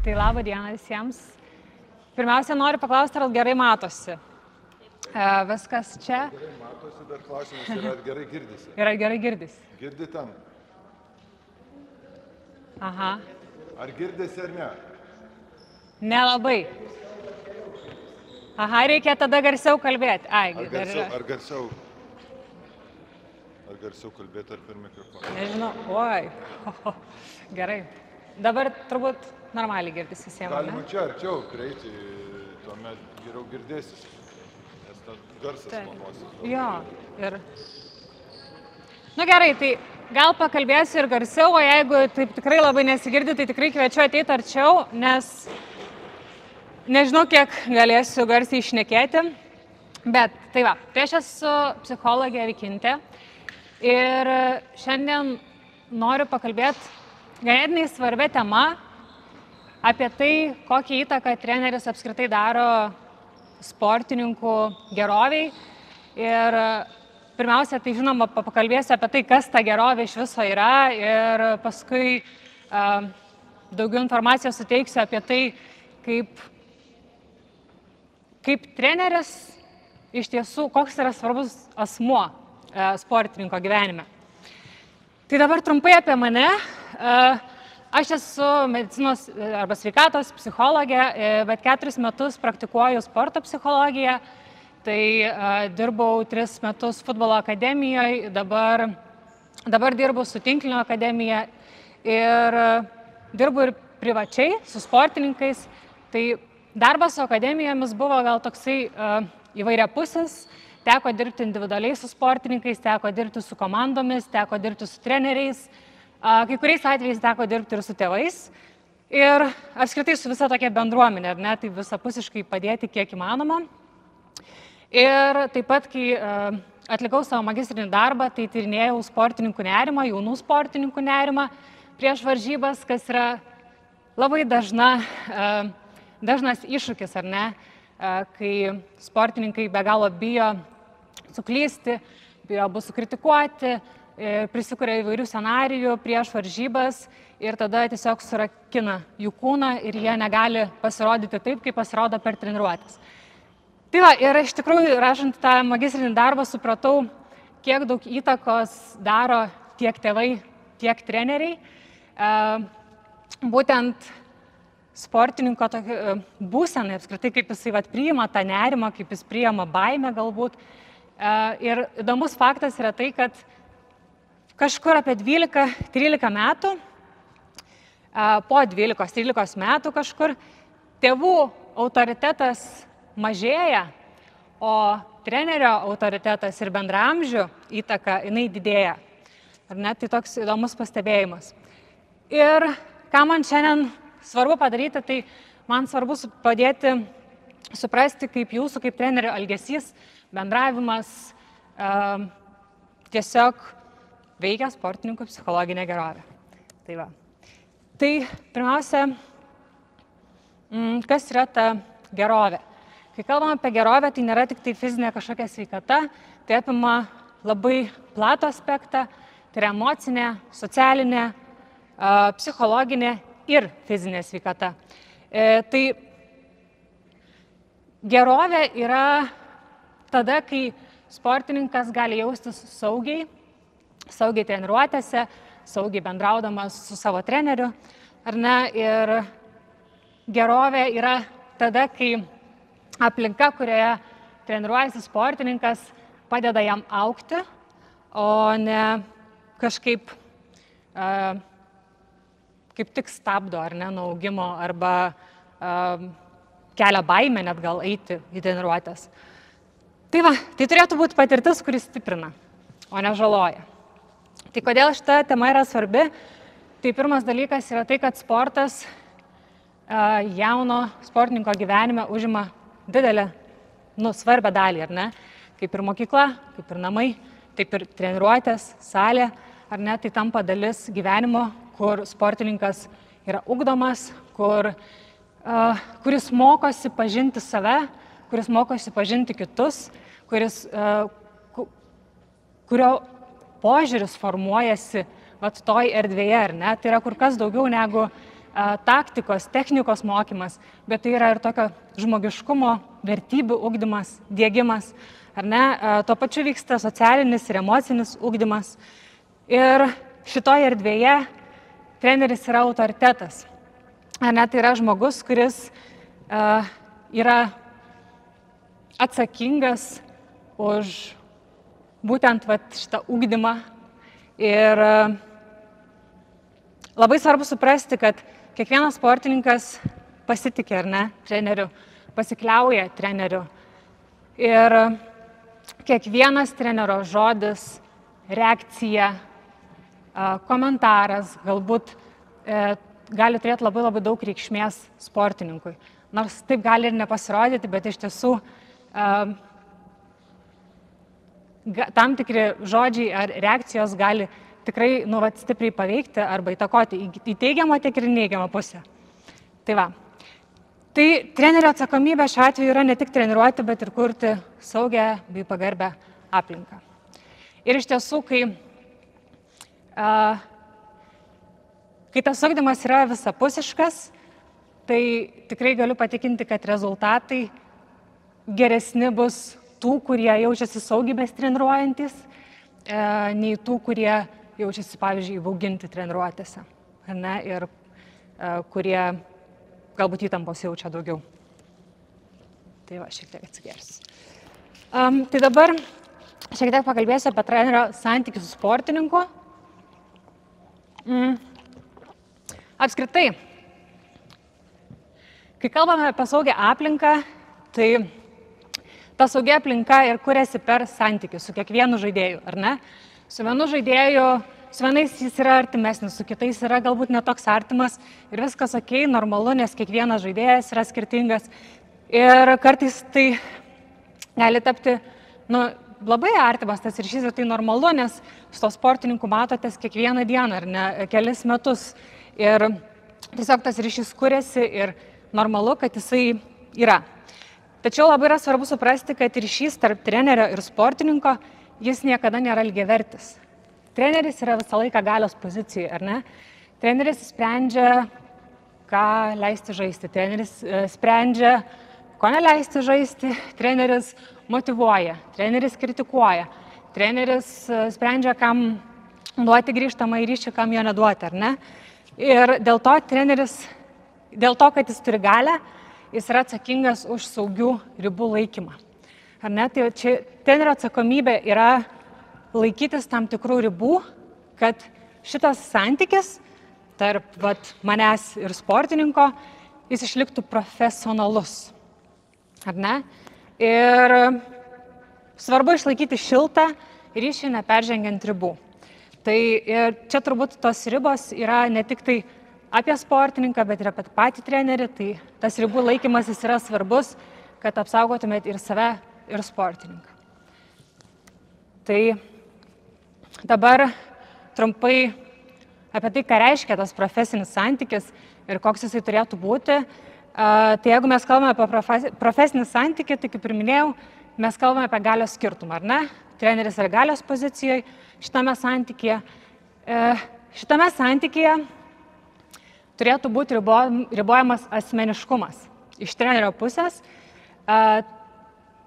Tai labą dieną visiems. Pirmiausia, noriu paklausti, ar gerai matosi. Viskas čia. Gerai matosi, bet klausimas yra, ar gerai girdisi. Ir ar gerai girdisi? Girdi ten. Aha. Ar girdisi ar ne? Nelabai. Aha, reikia tada garsiau kalbėti. Ar garsiau kalbėti ar per mikrofoną? Nežinau. Oi. Gerai. Dabar turbūt normaliai girdisi visiems. Galima čia arčiau prieiti, tuomet geriau girdėsis. Nes tas garsas manosi. Jo. Ir... Nu gerai, tai gal pakalbėsiu ir garsiau, o jeigu taip tikrai labai nesigirdi, tai tikrai kviečiu ateiti arčiau, nes nežinau, kiek galėsiu garsiai išnekėti. Bet tai va, tai aš esu psichologė Vikintė ir šiandien noriu pakalbėti ganėtinai svarbia tema apie tai, kokią įtaką treneris apskritai daro sportininkų geroviai. Ir pirmiausia, tai žinoma, pakalbėsiu apie tai, kas ta gerovė iš viso yra ir paskui daugiau informacijos suteiksiu apie tai, kaip treneris iš tiesų, koks yra svarbus asmuo sportininko gyvenime. Tai dabar trumpai apie mane. Aš esu medicinos arba sveikatos psichologė, bet 4 metus praktikuoju sporto psichologiją. Tai dirbau 3 metus futbolo akademijoje, dabar dirbu su tinklinio akademija ir dirbu ir privačiai su sportininkais. Tai darbas su akademijomis buvo gal toksai įvairiapusis. Teko dirbti individualiai su sportininkais, teko dirbti su komandomis, teko dirbti su treneriais. Kai kuriais atvejais teko dirbti ir su tėvais. Ir apskritai su visa tokia bendruomenė, ar ne, tai visapusiškai padėti kiek įmanoma. Ir taip pat, kai atlikau savo magistrinį darbą, tai tyrinėjau sportininkų nerimą, jaunų sportininkų nerimą prieš varžybas, kas yra labai dažnas iššūkis, ar ne, kai sportininkai be galo bijo suklysti, bijo bus sukritikuoti, prisikuria įvairių scenarijų prieš varžybas ir tada tiesiog surakina jų kūną ir jie negali pasirodyti taip, kaip pasirodo per treniruotes. Tai va, ir iš tikrųjų, rašant tą magistrinį darbą, supratau, kiek daug įtakos daro tiek tėvai, tiek treneriai. Būtent sportininko būsenai, apskritai, kaip jisai priima tą nerimą, kaip jis priima baimę galbūt. Ir įdomus faktas yra tai, kad kažkur apie 12-13 metų, po 12-13 metų kažkur, tėvų autoritetas mažėja, o trenerio autoritetas ir bendraamžių įtaka, jinai didėja. Ar ne? Tai toks įdomus pastebėjimas. Ir ką man šiandien svarbu padaryti, tai man svarbu padėti suprasti, kaip jūsų, kaip trenerio elgesys, bendravimas tiesiog veikia sportininkų psichologinę gerovę. Tai va. Tai pirmiausia, kas yra ta gerovė? Kai kalbame apie gerovę, tai nėra tik tai fizinė kažkokia sveikata, tai apima labai platų aspektą, tai yra emocinė, socialinė, psichologinė ir fizinė sveikata. Tai gerovė yra tada, kai sportininkas gali jaustis saugiai treniruotėse, saugiai bendraudamas su savo treneriu, ar ne? Ir gerovė yra tada, kai aplinka, kurioje treniruojasi sportininkas, padeda jam augti, o ne kažkaip kaip tik stabdo, ar ne, nuo augimo, arba kelia baimę net gal eiti į treniruotės. Tai va, tai turėtų būti patirtis, kuris stiprina, o ne žaloja. Tai kodėl šita tema yra svarbi? Tai pirmas dalykas yra tai, kad sportas jauno sportininko gyvenime užima didelę, svarbę dalį, ar ne? Kaip ir mokykla, kaip ir namai, taip ir treniruotės, salė, ar ne? Tai tampa dalis gyvenimo, kur sportininkas yra ugdomas, kuris mokosi pažinti save, kuris mokosi pažinti kitus, kurio požiūris formuojasi toj erdvėje, ar ne? Tai yra kur kas daugiau negu taktikos, technikos mokymas, bet tai yra ir tokio žmogiškumo, vertybių ugdymas, diegimas, ar ne? Tuo pačiu vyksta socialinis ir emocinis ugdymas. Ir šitoje erdvėje treneris yra autoritetas. Ar ne? Tai yra žmogus, kuris yra atsakingas už būtent šitą ugdymą. Ir labai svarbu suprasti, kad kiekvienas sportininkas pasitikė, ar ne, treneriu, pasikliauja treneriu. Ir kiekvienas trenerio žodis, reakcija, komentaras galbūt gali turėti labai daug reikšmės sportininkui. Nors taip gali ir nepasirodyti, bet iš tiesų tam tikri žodžiai ar reakcijos gali tikrai stipriai paveikti arba įtakoti į teigiamą, tiek ir neigiamą pusę. Tai va. Tai trenerio atsakomybė šiuo atveju yra ne tik treniruoti, bet ir kurti saugią bei pagarbę aplinką. Ir iš tiesų, kai tas ugdymas yra visapusiškas, tai tikrai galiu patikinti, kad rezultatai geresni bus tų, kurie jaučiasi saugiai besitreniruojantis, nei tų, kurie jaučiasi, pavyzdžiui, įbauginti treniruotėse, ne, ir kurie galbūt įtampos jaučia daugiau. Tai va, šiek tiek atsigersiu. Tai dabar šiek tiek pakalbėsiu apie trenerio santykį su sportininku. Apskritai, kai kalbame apie saugią aplinką, tai ta saugia aplinka ir kuriasi per santykį su kiekvienu žaidėju, ar ne? Su vienu žaidėju, su vienais jis yra artimesnis, su kitais yra galbūt netoks artimas ir viskas okei, normalu, nes kiekvienas žaidėjas yra skirtingas. Ir kartais tai gali tapti labai artimas tas ryšys ir tai normalu, nes su to sportininku matotės kiekvieną dieną, ar ne, kelis metus. Ir tiesiog tas ryšys kuriasi ir normalu, kad jisai yra. Tačiau labai yra svarbu suprasti, kad ryšys tarp trenerio ir sportininko, jis niekada nėra lygiavertis. Treneris yra visą laiką galios pozicijoje, ar ne? Treneris sprendžia, ką leisti žaisti. Treneris sprendžia, ko neleisti žaisti. Treneris motyvuoja. Treneris kritikuoja. Treneris sprendžia, kam duoti grįžtamą į ryšį, kam jo neduoti, ar ne? Ir dėl to treneris, dėl to, kad jis turi galią, jis yra atsakingas už saugių ribų laikymą. Ar ne? Tai čia trenerio atsakomybė yra laikytis tam tikrų ribų, kad šitas santykis tarp manęs ir sportininko, jis išliktų profesionalus. Ar ne? Ir svarbu išlaikyti šiltą ryšį neperžengiant ribų. Tai ir čia turbūt tos ribos yra ne tik tai apie sportininką, bet ir apie patį trenerį, tai tas ribų laikymasis yra svarbus, kad apsaugotumėt ir save, ir sportininką. Tai dabar trumpai apie tai, ką reiškia tas profesinis santykis ir koks jisai turėtų būti. Tai jeigu mes kalbame apie profesinį santykį, tai kaip ir minėjau, mes kalbame apie galios skirtumą, ar ne? Treneris yra galios pozicijoje šitame santykėje. Šitame santykėje turėtų būti ribojamas asmeniškumas. Iš trenerio pusės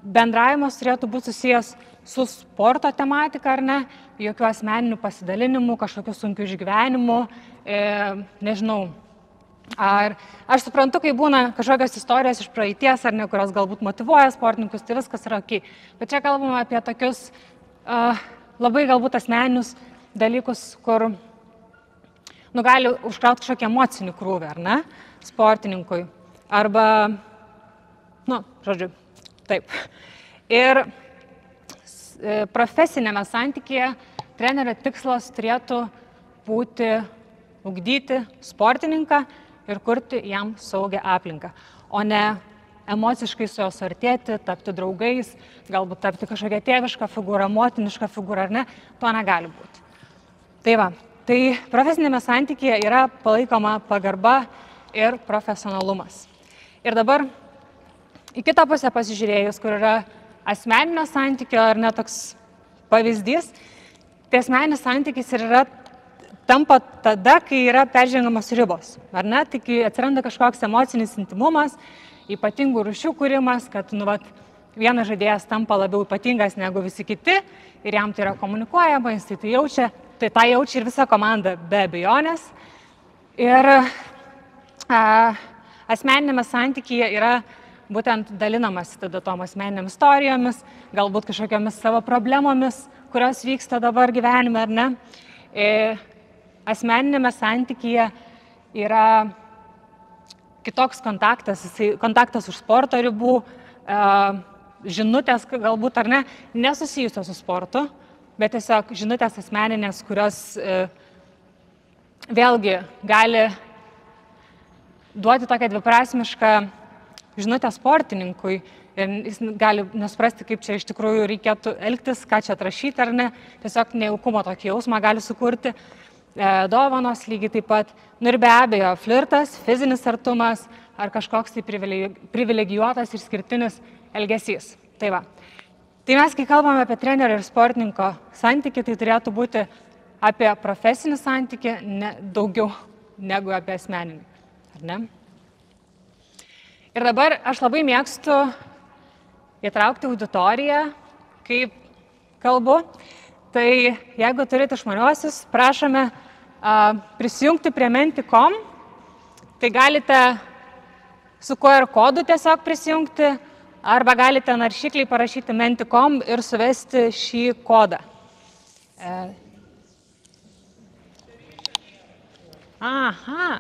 bendravimas turėtų būti susijęs su sporto tematika, ar ne, jokių asmeninių pasidalinimų, kažkokių sunkių išgyvenimų, nežinau. Ar aš suprantu, kai būna kažkokios istorijos iš praeities, ar ne, kurios galbūt motyvuoja sportininkus, tai viskas yra okei. Bet čia kalbame apie tokius labai galbūt asmeninius dalykus, kur gali užkrauti kažkokį emocinį krūvį, ar ne, sportininkui. Arba, žodžiu, taip. Ir profesinėme santykėje trenerio tikslas turėtų būti ugdyti sportininką ir kurti jam saugią aplinką, o ne emociškai su juo suartėti, tapti draugais, galbūt tapti kažkokia tėviška figūra, motiniška figūra, ar ne, to negali būti. Tai va, tai profesinėme santykėje yra palaikoma pagarba ir profesionalumas. Ir dabar į kitą pusę pasižiūrėjus, kur yra asmeninio santykio ar ne toks pavyzdys, tai asmeninis santykis ir yra tampa tada, kai yra peržengamos ribos, ar ne? Tai kai atsiranda kažkoks emocinis intimumas, ypatingų rūšių kūrimas, kad vienas žaidėjas tampa labiau ypatingas negu visi kiti ir jam tai yra komunikuojama, jis tai jaučia, tai tą jaučia ir visa komanda be abejonės. Ir asmeninėme santykyje yra būtent dalinamasi tada tom asmeninėm istorijomis, galbūt kažkokiamis savo problemomis, kurios vyksta dabar gyvenime, ar ne. Asmeninėme santykyje yra kitoks kontaktas už sporto ribų, žinutės galbūt ar ne, nesusijusios su sportu, bet tiesiog žinutės asmeninės, kurios vėlgi gali duoti tokią dviprasmišką žinutę sportininkui ir jis gali nesuprasti, kaip čia iš tikrųjų reikėtų elgtis, ką čia atrašyti ar ne, tiesiog nejaukumo tokį jausmą gali sukurti, dovanos lygiai taip pat, ir be abejo flirtas, fizinis artumas ar kažkoks tai privilegijuotas ir skirtinis elgesys. Tai va. Tai mes, kai kalbame apie trenerio ir sportininko santykį, tai turėtų būti apie profesinį santykį daugiau negu apie asmeninį. Ar ne? Ir dabar aš labai mėgstu įtraukti auditoriją, kaip kalbu. Tai jeigu turite išmaniuosius, prašome prisijungti prie Menti.com. Tai galite su QR kodu tiesiog prisijungti, arba galite naršyklį parašyti Menti.com ir suvesti šį kodą. Aha.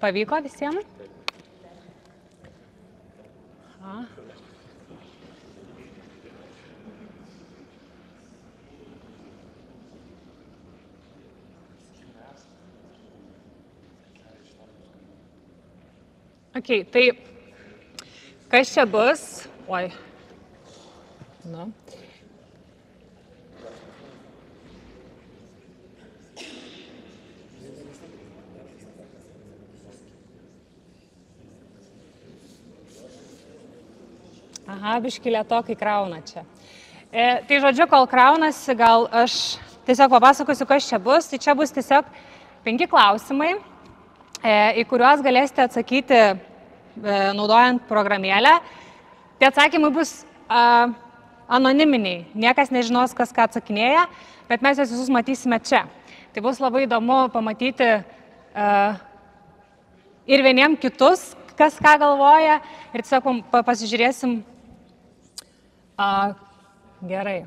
Pavyko visiems? Okay, tai kas čia bus? Oi. Nu. Aha, biškį lėtokai krauna čia. Tai žodžiu, kol kraunasi, gal aš tiesiog papasakosiu, kas čia bus. Tai čia bus tiesiog 5 klausimai, į kuriuos galėsite atsakyti naudojant programėlę. Tie atsakymai bus anoniminiai. Niekas nežinos, kas ką atsakinėja, bet mes juos visus matysime čia. Tai bus labai įdomu pamatyti ir vieniem kitus, kas ką galvoja, ir tiesiog pasižiūrėsim. Gerai.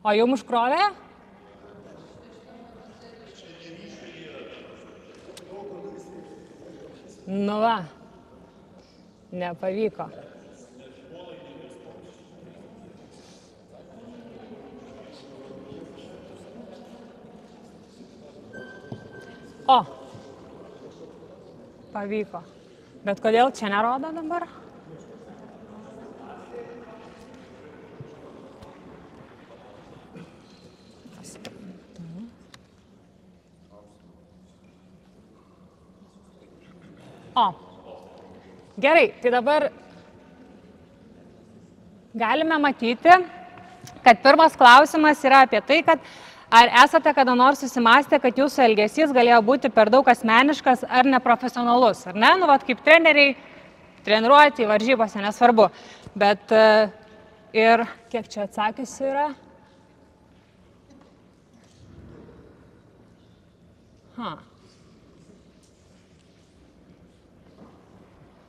O jum užkrovė? Nu va, nepavyko. O, pavyko. Bet kodėl čia nerodo dabar? O, gerai, tai dabar galime matyti, kad pirmas klausimas yra apie tai, kad ar esate kada nors susimąstę, kad jūsų elgesys galėjo būti per daug asmeniškas ar neprofesionalus, ar ne? Nu, vat kaip treneriai, treniruoti, varžybose, nesvarbu. Bet ir kiek čia atsakysiu yra?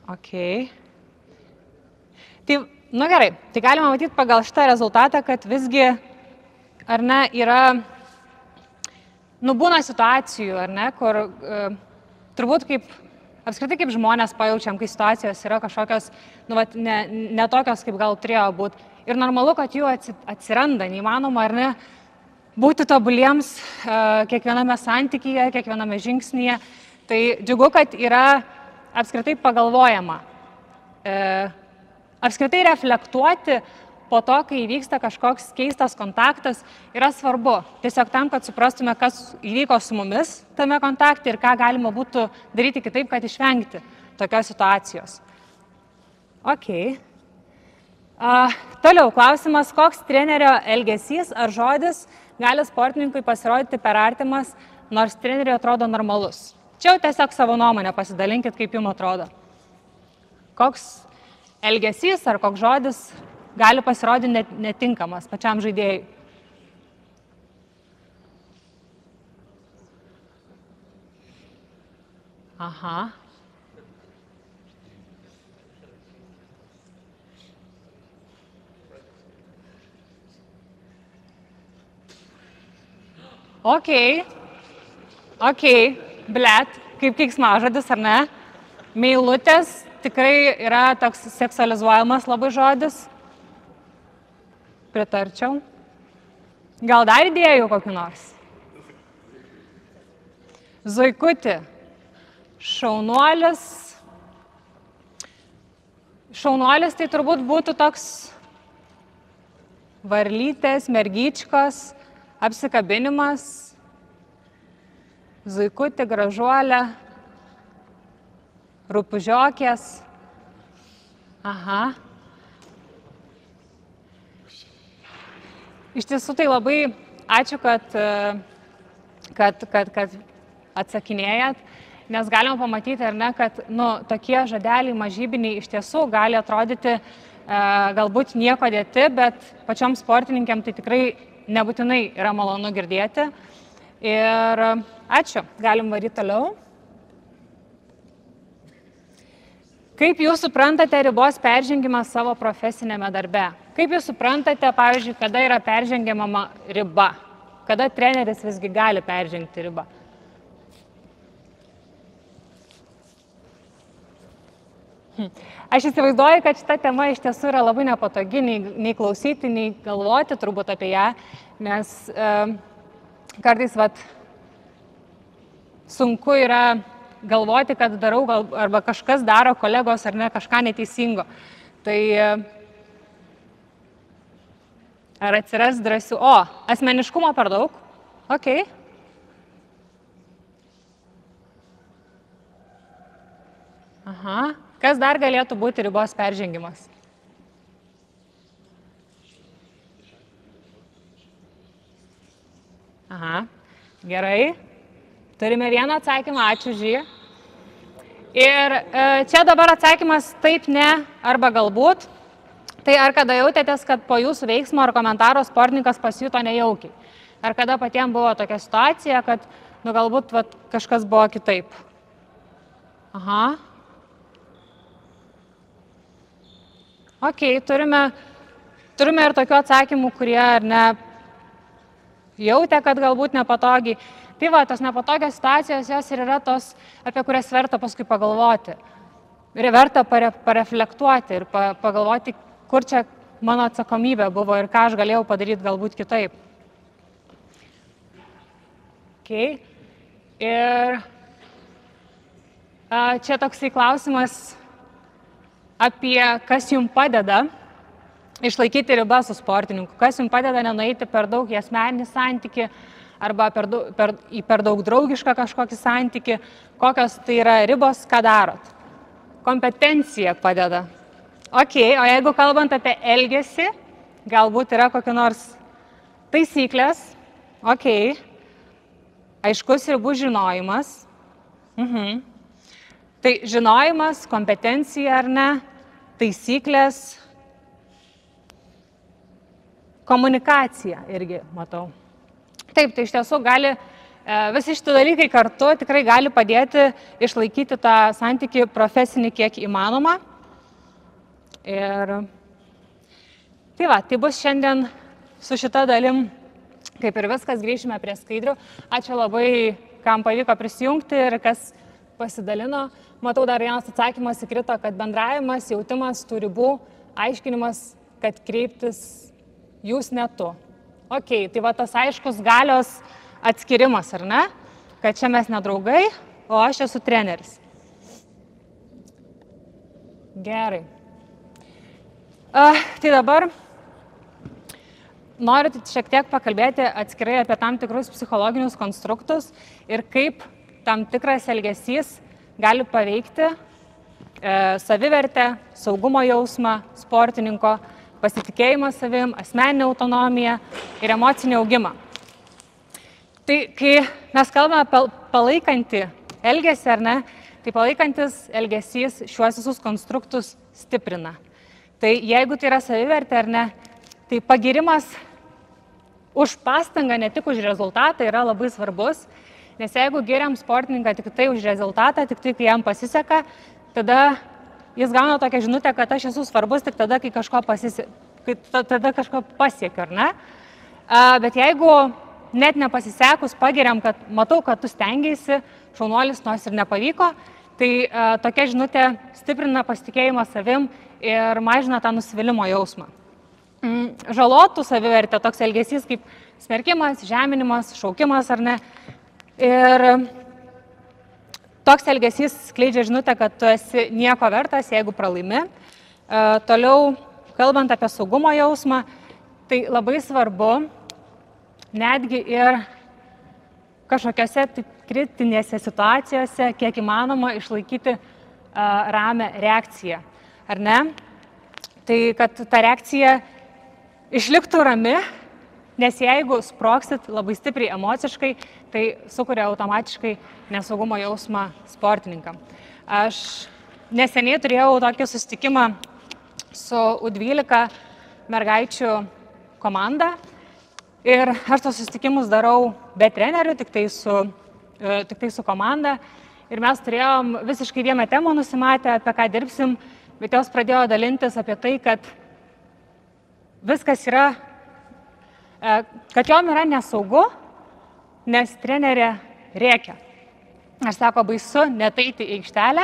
Ok. Tai, nu gerai, tai galima matyti pagal šitą rezultatą, kad visgi, ar ne, yra, nu, būna situacijų, ar ne, kur turbūt kaip, apskritai kaip žmonės pajaučiam, kai situacijos yra kažkokios, nu, vat, ne tokios, kaip gal turėjo būti. Ir normalu, kad jų atsiranda, neįmanoma, ar ne, būti tobuliems kiekviename santykyje, kiekviename žingsnyje. Tai džiugu, kad yra apskritai pagalvojama. Apskritai reflektuoti po to, kai įvyksta kažkoks keistas kontaktas, yra svarbu. Tiesiog tam, kad suprastume, kas įvyko su mumis tame kontakte ir ką galima būtų daryti kitaip, kad išvengti tokios situacijos. Ok. Toliau klausimas, koks trenerio elgesys ar žodis gali sportininkui pasirodyti per artimas, nors treneriui atrodo normalus. Čia jau tiesiog savo nuomonę pasidalinkit, kaip jums atrodo. Koks elgesys ar koks žodis gali pasirodyti netinkamas pačiam žaidėjui. Aha. Ok, blet, kaip keiksmažodis, ar ne? Meilutės tikrai yra toks seksualizuojamas labai žodis. Pritarčiau. Gal dar idėjų kokių nors? Zuikuti. Šaunuolis. Šaunuolis tai turbūt būtų toks varlytės, mergyčkos, apsikabinimas, zuikuti, gražuolė, rūpužiokės. Aha. Iš tiesų tai labai ačiū, kad atsakinėjat, nes galima pamatyti, ar ne, kad tokie žodeliai mažybiniai iš tiesų gali atrodyti galbūt nieko dėti, bet pačiom sportininkėm tai tikrai nebūtinai yra malonu girdėti. Ir ačiū, galim varyti toliau. Kaip jūs suprantate ribos peržengimą savo profesinėme darbe? Kaip jūs suprantate, pavyzdžiui, kada yra peržengiama riba? Kada treneris visgi gali peržengti ribą? Aš įsivaizduoju, kad šita tema iš tiesų yra labai nepatogi, nei klausyti, nei galvoti turbūt apie ją, nes kartais sunku yra galvoti, kad darau, arba kažkas daro kolegos ar ne kažką neteisingo. Tai ar atsiras drąsių? Asmeniškumo per daug? Ok. Aha. Kas dar galėtų būti ribos peržengimas? Aha, gerai. Turime vieną atsakymą, ačiū už jį. Ir čia dabar atsakymas taip, ne, arba galbūt. Tai ar kada jautėtės, kad po jūsų veiksmo ar komentaro sportininkas pasijuto nejaukiai? Ar kada patiems buvo tokia situacija, kad galbūt kažkas buvo kitaip? Aha. Ok, turime ir tokių atsakymų, kurie ar ne jautė, kad galbūt nepatogiai. Tai tos nepatogios situacijos, jos ir yra tos, apie kurias verta paskui pagalvoti. Ir verta pareflektuoti ir pagalvoti, kur čia mano atsakomybė buvo ir ką aš galėjau padaryti galbūt kitaip. Ok. Ir čia toksai klausimas apie kas jums padeda išlaikyti ribą su sportininku, kas jums padeda nenueiti per daug į asmeninį santykį arba į per daug draugišką kažkokį santykį, kokios tai yra ribos, ką darot. Kompetencija padeda. Ok, o jeigu kalbant apie elgesį, galbūt yra kokia nors taisyklės, ok, aiškus ribų žinojimas. Tai žinojimas, kompetencija ar ne, taisyklės, komunikacija irgi matau. Taip, tai iš tiesų gali, visi šitie dalykai kartu tikrai gali padėti išlaikyti tą santykį profesinį kiek įmanoma. Ir tai bus šiandien su šita dalim, kaip ir viskas, grįžime prie skaidrių. Ačiū labai, kam pavyko prisijungti ir kas pasidalino. Matau, dar vienas atsakymas įkrito, kad bendravimas, jautimas, tų ribų, aiškinimas, kad kreiptis jūs ne tu. Ok, tai va tas aiškus galios atskirimas, ar ne? Kad čia mes nedraugai, o aš esu treneris. Gerai. Tai dabar noriu šiek tiek pakalbėti atskirai apie tam tikrus psichologinius konstruktus ir kaip tam tikras elgesys gali paveikti savivertę, saugumo jausmą sportininko, pasitikėjimą savim, asmeninę autonomiją ir emocinį augimą. Tai kai mes kalbame apie palaikantį elgesį, ar ne, tai palaikantis elgesys šiuos visus konstruktus stiprina. Tai jeigu tai yra savivertė, ar ne, tai pagirimas už pastangą, ne tik už rezultatą, yra labai svarbus, nes jeigu giriam sportininką tik tai už rezultatą, tik tai, kai jam pasiseka, tada jis gauna tokią žinutę, kad aš esu svarbus tik tada, kai kažko pasiekiu, ar ne? Bet jeigu net nepasisekus pagiriam, kad matau, kad tu stengiaisi, šaunuolis nors ir nepavyko, tai tokia žinutė stiprina pasitikėjimą savim ir mažina tą nusivylimo jausmą. Žalotų savivertę toks elgesys kaip smerkimas, žeminimas, šaukimas, ar ne? Ir toks elgesys skleidžia žinutę, kad tu esi nieko vertas, jeigu pralaimi. Toliau, kalbant apie saugumo jausmą, tai labai svarbu netgi ir kažkokiose kritinėse situacijose, kiek įmanoma, išlaikyti ramią reakciją, ar ne? Tai kad ta reakcija išliktų rami, nes jeigu sprogsit labai stipriai emociškai, tai sukuria automatiškai nesaugumo jausmą sportininkam. Aš neseniai turėjau tokį susitikimą su U12 mergaičių komanda ir aš tos susitikimus darau be trenerių, tik tai su komanda. Ir mes turėjom visiškai vieną temą nusimatę, apie ką dirbsim, bet jos pradėjo dalintis apie tai, kad viskas yra, kad jom yra nesaugu, nes trenerė rėkia. Aš sako, baisu net eiti į aikštelę,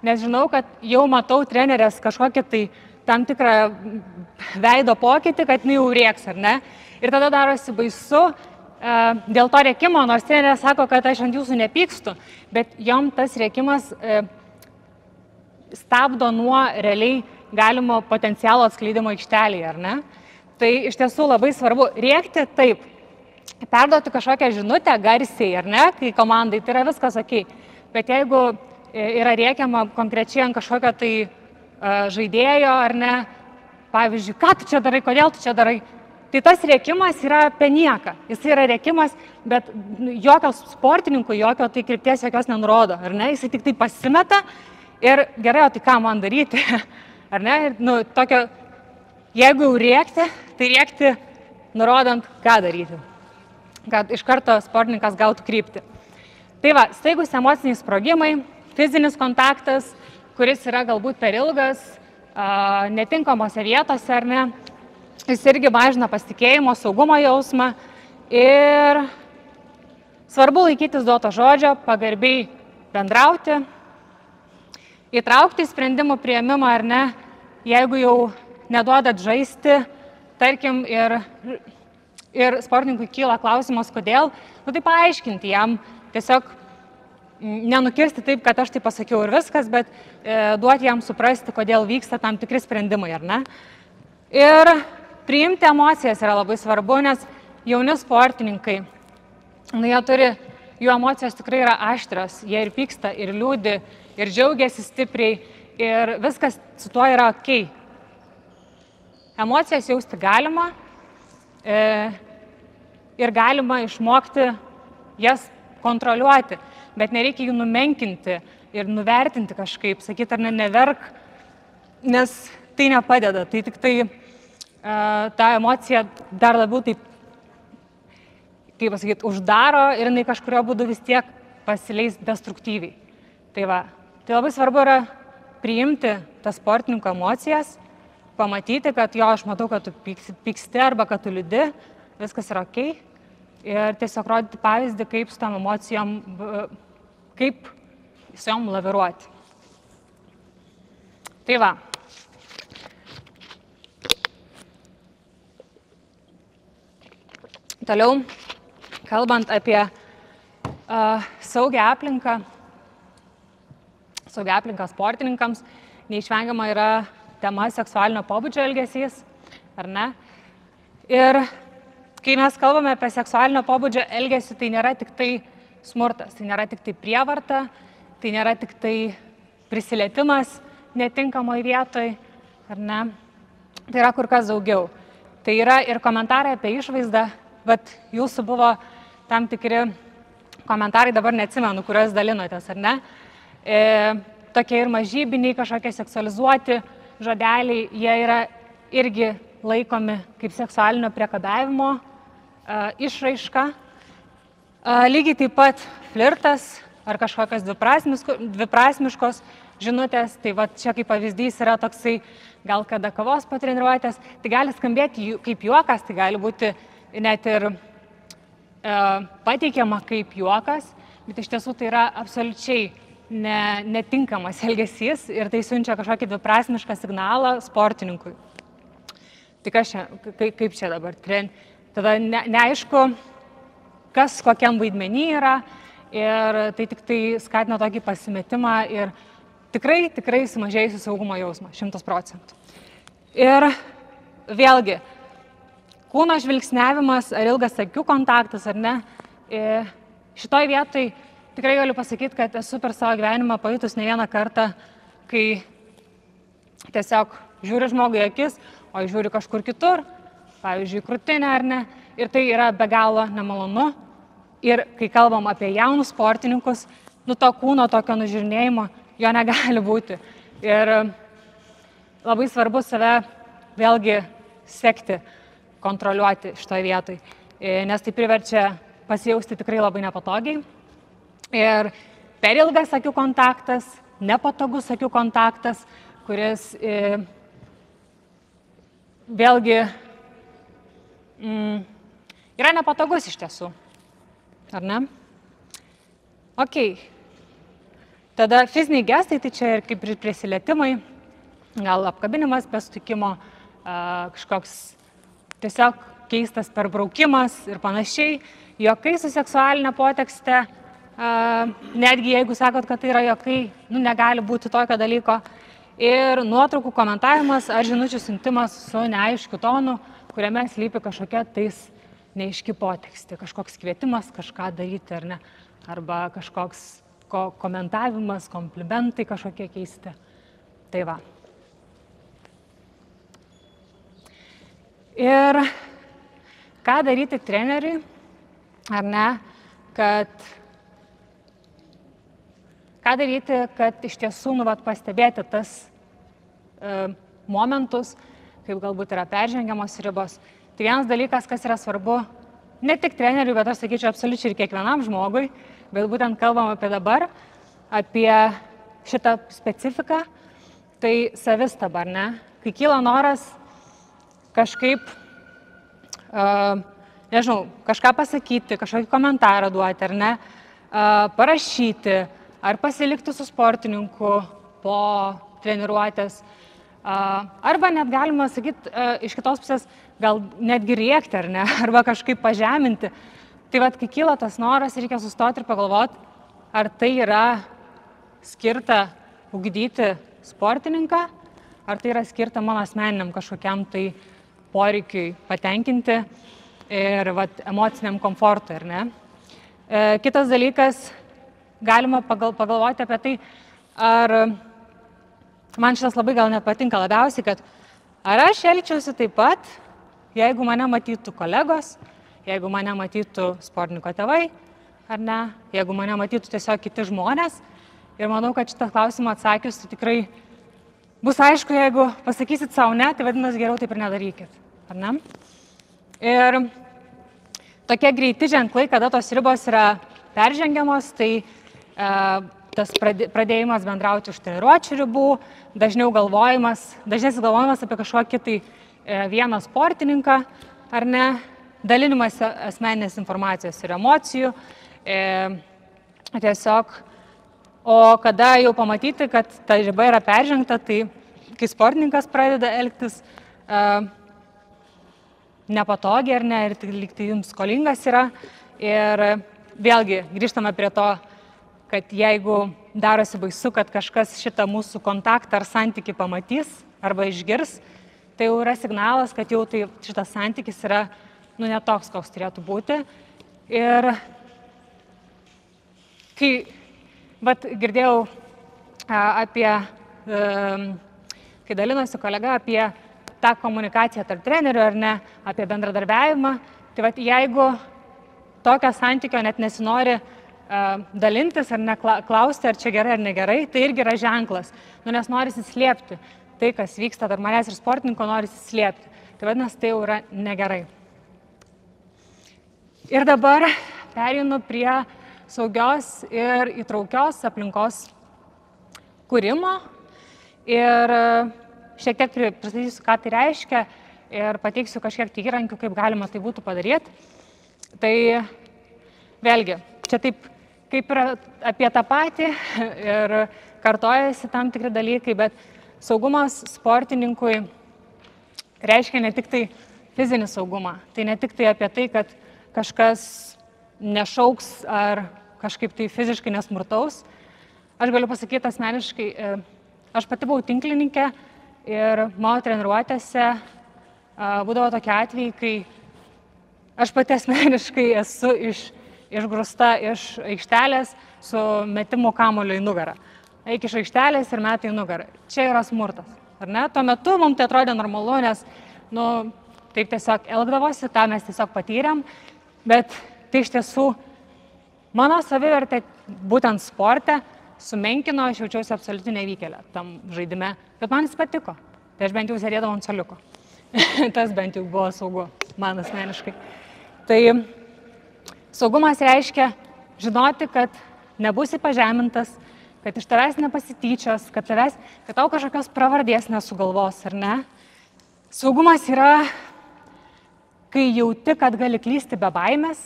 nes žinau, kad jau matau trenerės kažkokią tai tam tikrą veido pokytį, kad jinai jau rėks, ar ne? Ir tada darosi baisu dėl to rėkimo, nors trenerė sako, kad aš ant jūsų nepykstu, bet jom tas rėkimas stabdo nuo realiai galimo potencialo atskleidimo aikštelėje, ar ne? Tai iš tiesų labai svarbu rėkti taip, perduoti kažkokią žinutę garsiai, ar ne, kai komandai, tai yra viskas ok. Bet jeigu yra rėkiama konkrečiai ant kažkokio tai žaidėjo, ar ne, pavyzdžiui, ką tu čia darai, kodėl tu čia darai, tai tas rėkimas yra apie nieką. Jis yra rėkimas, bet jokios sportininkų, jokio tai krypties jokios nenurodo, ar ne, jis tik tai pasimeta ir gerai, o tai ką man daryti, ar ne, ir tokio, jeigu jau rėkti, tai rėkti nurodant, ką daryti, kad iš karto sportininkas gautų kryptį. Tai va, staigus emociniai sprogimai, fizinis kontaktas, kuris yra galbūt per ilgas, netinkamose vietose, ar ne, jis irgi mažina pasitikėjimo, saugumo jausmą ir svarbu laikytis duoto žodžio, pagarbiai bendrauti, įtraukti į sprendimų priėmimą, ar ne, jeigu jau neduodat žaisti, tarkim, ir sportininkui kyla klausimas, kodėl, tai paaiškinti jam, tiesiog nenukirsti taip, kad aš tai pasakiau ir viskas, bet duoti jam suprasti, kodėl vyksta tam tikri sprendimai, ar ne. Ir priimti emocijas yra labai svarbu, nes jauni sportininkai, jų emocijos tikrai yra aštrios, jie ir pyksta, ir liūdi, ir džiaugiasi stipriai, ir viskas su tuo yra ok. Emocijas jausti galima ir galima išmokti jas kontroliuoti, bet nereikia jų numenkinti ir nuvertinti kažkaip, sakyti ar neverk, nes tai nepadeda, tai tik tai ta emocija dar labiau taip, kaip pasakyti, uždaro ir jinai kažkurio būdu vis tiek pasileis destruktyviai. Tai va, tai labai svarbu yra priimti tas sportininko emocijas, pamatyti, kad jo, aš matau, kad tu pyksti arba kad tu liūdi, viskas yra ok. Ir tiesiog rodyti pavyzdį, kaip su tom emocijom, kaip su jom laviruoti. Tai va. Toliau, kalbant apie saugią aplinką sportininkams, neišvengiama yra tema seksualinio pobūdžio elgesys, ar ne? Ir kai mes kalbame apie seksualinio pobūdžio elgesį, tai nėra tik tai smurtas, tai nėra tik tai prievarta, tai nėra tik tai prisilietimas netinkamoj vietoj, ar ne? Tai yra kur kas daugiau. Tai yra ir komentarai apie išvaizdą, bet jūsų buvo tam tikri komentarai, dabar neatsimenu, kuriuos dalinotės, ar ne? Tokie ir mažybiniai, kažkokie seksualizuoti žodeliai, jie yra irgi laikomi kaip seksualinio priekabiavimo išraiška. Lygiai taip pat flirtas ar kažkokios dviprasmiškos žinutės, tai va čia kaip pavyzdys yra toksai, gal kada kavos patreniruotės, tai gali skambėti kaip juokas, tai gali būti net ir pateikiama kaip juokas, bet iš tiesų tai yra absoliučiai netinkamas elgesys ir tai siunčia kažkokį dviprasmišką signalą sportininkui. Tai kaip čia dabar? Tada neaišku, kas kokiam vaidmenį yra ir tai tik tai skatina tokį pasimetimą ir tikrai sumažėjusi saugumo jausmą, 100%. Ir vėlgi, kūno žvilgsniavimas ar ilgas akių kontaktas, ar ne, šitoj vietoj tikrai galiu pasakyti, kad esu per savo gyvenimą pajutus ne vieną kartą, kai tiesiog žiūri žmogui į akis, o žiūri kažkur kitur, pavyzdžiui, krūtinę ar ne, ir tai yra be galo nemalonu. Ir kai kalbam apie jaunus sportininkus, to kūno tokio nužiūrinėjimo jo negali būti. Ir labai svarbu save vėlgi sekti, kontroliuoti šitoje vietoj, nes tai priverčia pasijausti tikrai labai nepatogiai. Ir per ilgas akių kontaktas, nepatogus akių kontaktas, kuris vėlgi yra nepatogus iš tiesų. Ar ne? Ok. Tada fiziniai gestai, tai čia ir kaip ir prisilietimai, gal apkabinimas be sutikimo, kažkoks tiesiog keistas perbraukimas ir panašiai, juokai su seksualinė potekste, netgi jeigu sakot, kad tai yra juokai, negali būti tokio dalyko. Ir nuotraukų komentavimas ar žinučių siuntimas su neaiškiu tonu, kuriame slypi kažkokia tais neaiški potekstė, kažkoks kvietimas kažką daryti ar ne, arba kažkoks komentavimas, komplimentai kažkokie keisti. Tai va. Ir ką daryti treneriui, ar ne, ką daryti, kad iš tiesų pastebėti tas momentus, kaip galbūt yra peržengiamos ribos. Tai vienas dalykas, kas yra svarbu, ne tik treneriui, bet aš sakyčiau absoliučiai ir kiekvienam žmogui, bet būtent kalbam apie dabar, apie šitą specifiką, tai savistaba, ar ne? Kai kyla noras kažkaip, nežinau, kažką pasakyti, kažkokį komentarą duoti, ar ne, parašyti, ar pasilikti su sportininku po treniruotės, arba net galima sakyti, iš kitos pusės, gal netgi rėkti, ar ne, arba kažkaip pažeminti. Tai vat, kai kyla tas noras, reikia sustoti ir pagalvoti, ar tai yra skirta ugdyti sportininką, ar tai yra skirta mano asmeniniam kažkokiam tai poreikiui patenkinti ir emociniam komfortui, ar ne. Kitas dalykas, galima pagalvoti apie tai, ar man šitas labai gal nepatinka labiausiai, kad ar aš elgčiausi taip pat, jeigu mane matytų kolegos, jeigu mane matytų sportininko tėvai, ar ne, jeigu mane matytų tiesiog kiti žmonės. Ir manau, kad šitą klausimą atsakius, tai tikrai bus aišku, jeigu pasakysit savo ne, tai vadinasi geriau taip ir nedarykit, ar ne? Ir tokie greiti ženklai, kada tos ribos yra peržengiamos, tai tas pradėjimas bendrauti už treniruočių ribų, dažnesnis galvojimas apie kažkokį tai vieną sportininką, ar ne, dalinimas asmeninės informacijos ir emocijų, tiesiog, o kada jau pamatyti, kad ta riba yra peržengta, tai kai sportininkas pradeda elgtis nepatogiai ar ne, ir lyg tai jums skolingas yra. Ir vėlgi grįžtame prie to, kad jeigu darosi baisu, kad kažkas šitą mūsų kontaktą ar santykį pamatys arba išgirs, tai jau yra signalas, kad jau tai šitas santykis yra netoks, koks turėtų būti. Ir kai girdėjau apie, kai dalinosi kolega apie tą komunikaciją tarp trenerių ar ne, apie bendradarbiavimą, tai jeigu tokio santykio net nesinori dalintis ar neklausti, ar čia gerai ar negerai, tai irgi yra ženklas, nes norisi slėpti tai, kas vyksta tarp manęs ir sportininko, norisi slėpti. Tai vadinasi, tai jau yra negerai. Ir dabar pereinu prie saugios ir įtraukios aplinkos kūrimo ir šiek tiek pristatysiu, ką tai reiškia ir pateiksiu kažkiek tai įrankių, kaip galima tai būtų padaryti. Tai vėlgi, čia taip kaip ir apie tą patį ir kartojasi tam tikri dalykai, bet saugumas sportininkui reiškia ne tik tai fizinį saugumą, tai ne tik tai apie tai, kad kažkas nešauks ar kažkaip tai fiziškai nesmurtaus. Aš galiu pasakyti asmeniškai, aš pati buvau tinklininkė ir mano treniruotėse būdavo tokie atvejai, kai aš pati asmeniškai esu išgrūsta iš aikštelės su metimu kamuoliu į nugarą. Eik iš aikštelės ir metai į nugarą. Čia yra smurtas, ar ne? Tuo metu mums tai atrodė normalu, nes, taip tiesiog elgdavosi, tą mes tiesiog patyrėm, bet tai iš tiesų mano savivertė būtent sporte sumenkino, aš jaučiausi absoliučiai nevykėlė tam žaidime, bet man jis patiko. Tai aš bent jau sėdėdavau ant suoliuko. Tas bent jau buvo saugu, man asmeniškai. Tai saugumas reiškia žinoti, kad nebūsi pažemintas, kad iš tavęs nepasityčios, kad tau kažkokios pravardės nesugalvos, ar ne? Saugumas yra, kai jauti, kad gali klysti be baimės,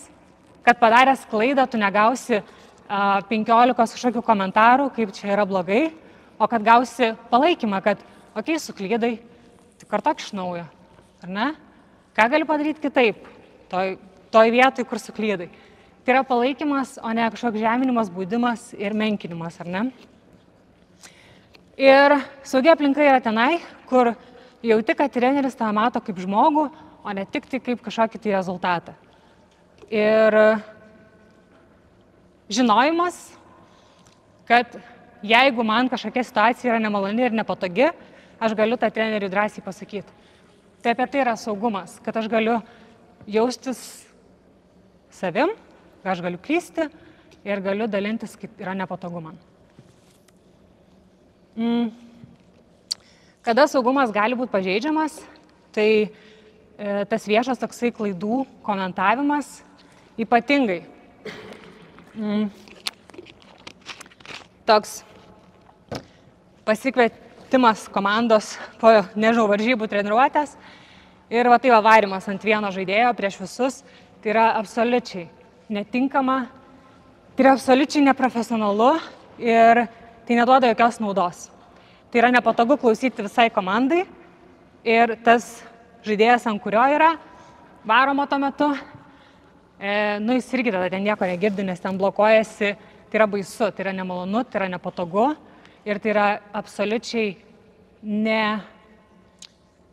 kad padaręs klaidą tu negausi 15 kažkokių komentarų, kaip čia yra blogai, o kad gausi palaikymą, kad okei, suklydai, tai kartok iš naujo, ar ne? Ką gali padaryti kitaip toj vietoj, kur suklydai? Tai yra palaikymas, o ne kažkoks žeminimas, baudimas ir menkinimas, ar ne? Ir saugi aplinka yra tenai, kur jauti, kad treneris tą mato kaip žmogų, o ne tik tai kaip kažkokį tai rezultatą. Ir žinojimas, kad jeigu man kažkokia situacija yra nemaloni ir nepatogi, aš galiu tą treneriui drąsiai pasakyti. Tai apie tai yra saugumas, kad aš galiu jaustis savim, aš galiu klysti ir galiu dalintis, kaip yra nepatogu man. Kada saugumas gali būti pažeidžiamas, tai tas viešas toksai klaidų komentavimas ypatingai. Toks pasikvietimas komandos po, varžybų treniruotės ir tai varimas ant vieno žaidėjo prieš visus, tai yra absoliučiai netinkama, tai yra absoliučiai neprofesionalu ir tai neduoda jokios naudos. Tai yra nepatogu klausyti visai komandai ir tas žaidėjas, ant kurio yra varoma tuo metu, jis irgi tada ten nieko negirdi, nes ten blokuojasi, tai yra baisu, tai yra nemalonu, tai yra nepatogu ir tai yra absoliučiai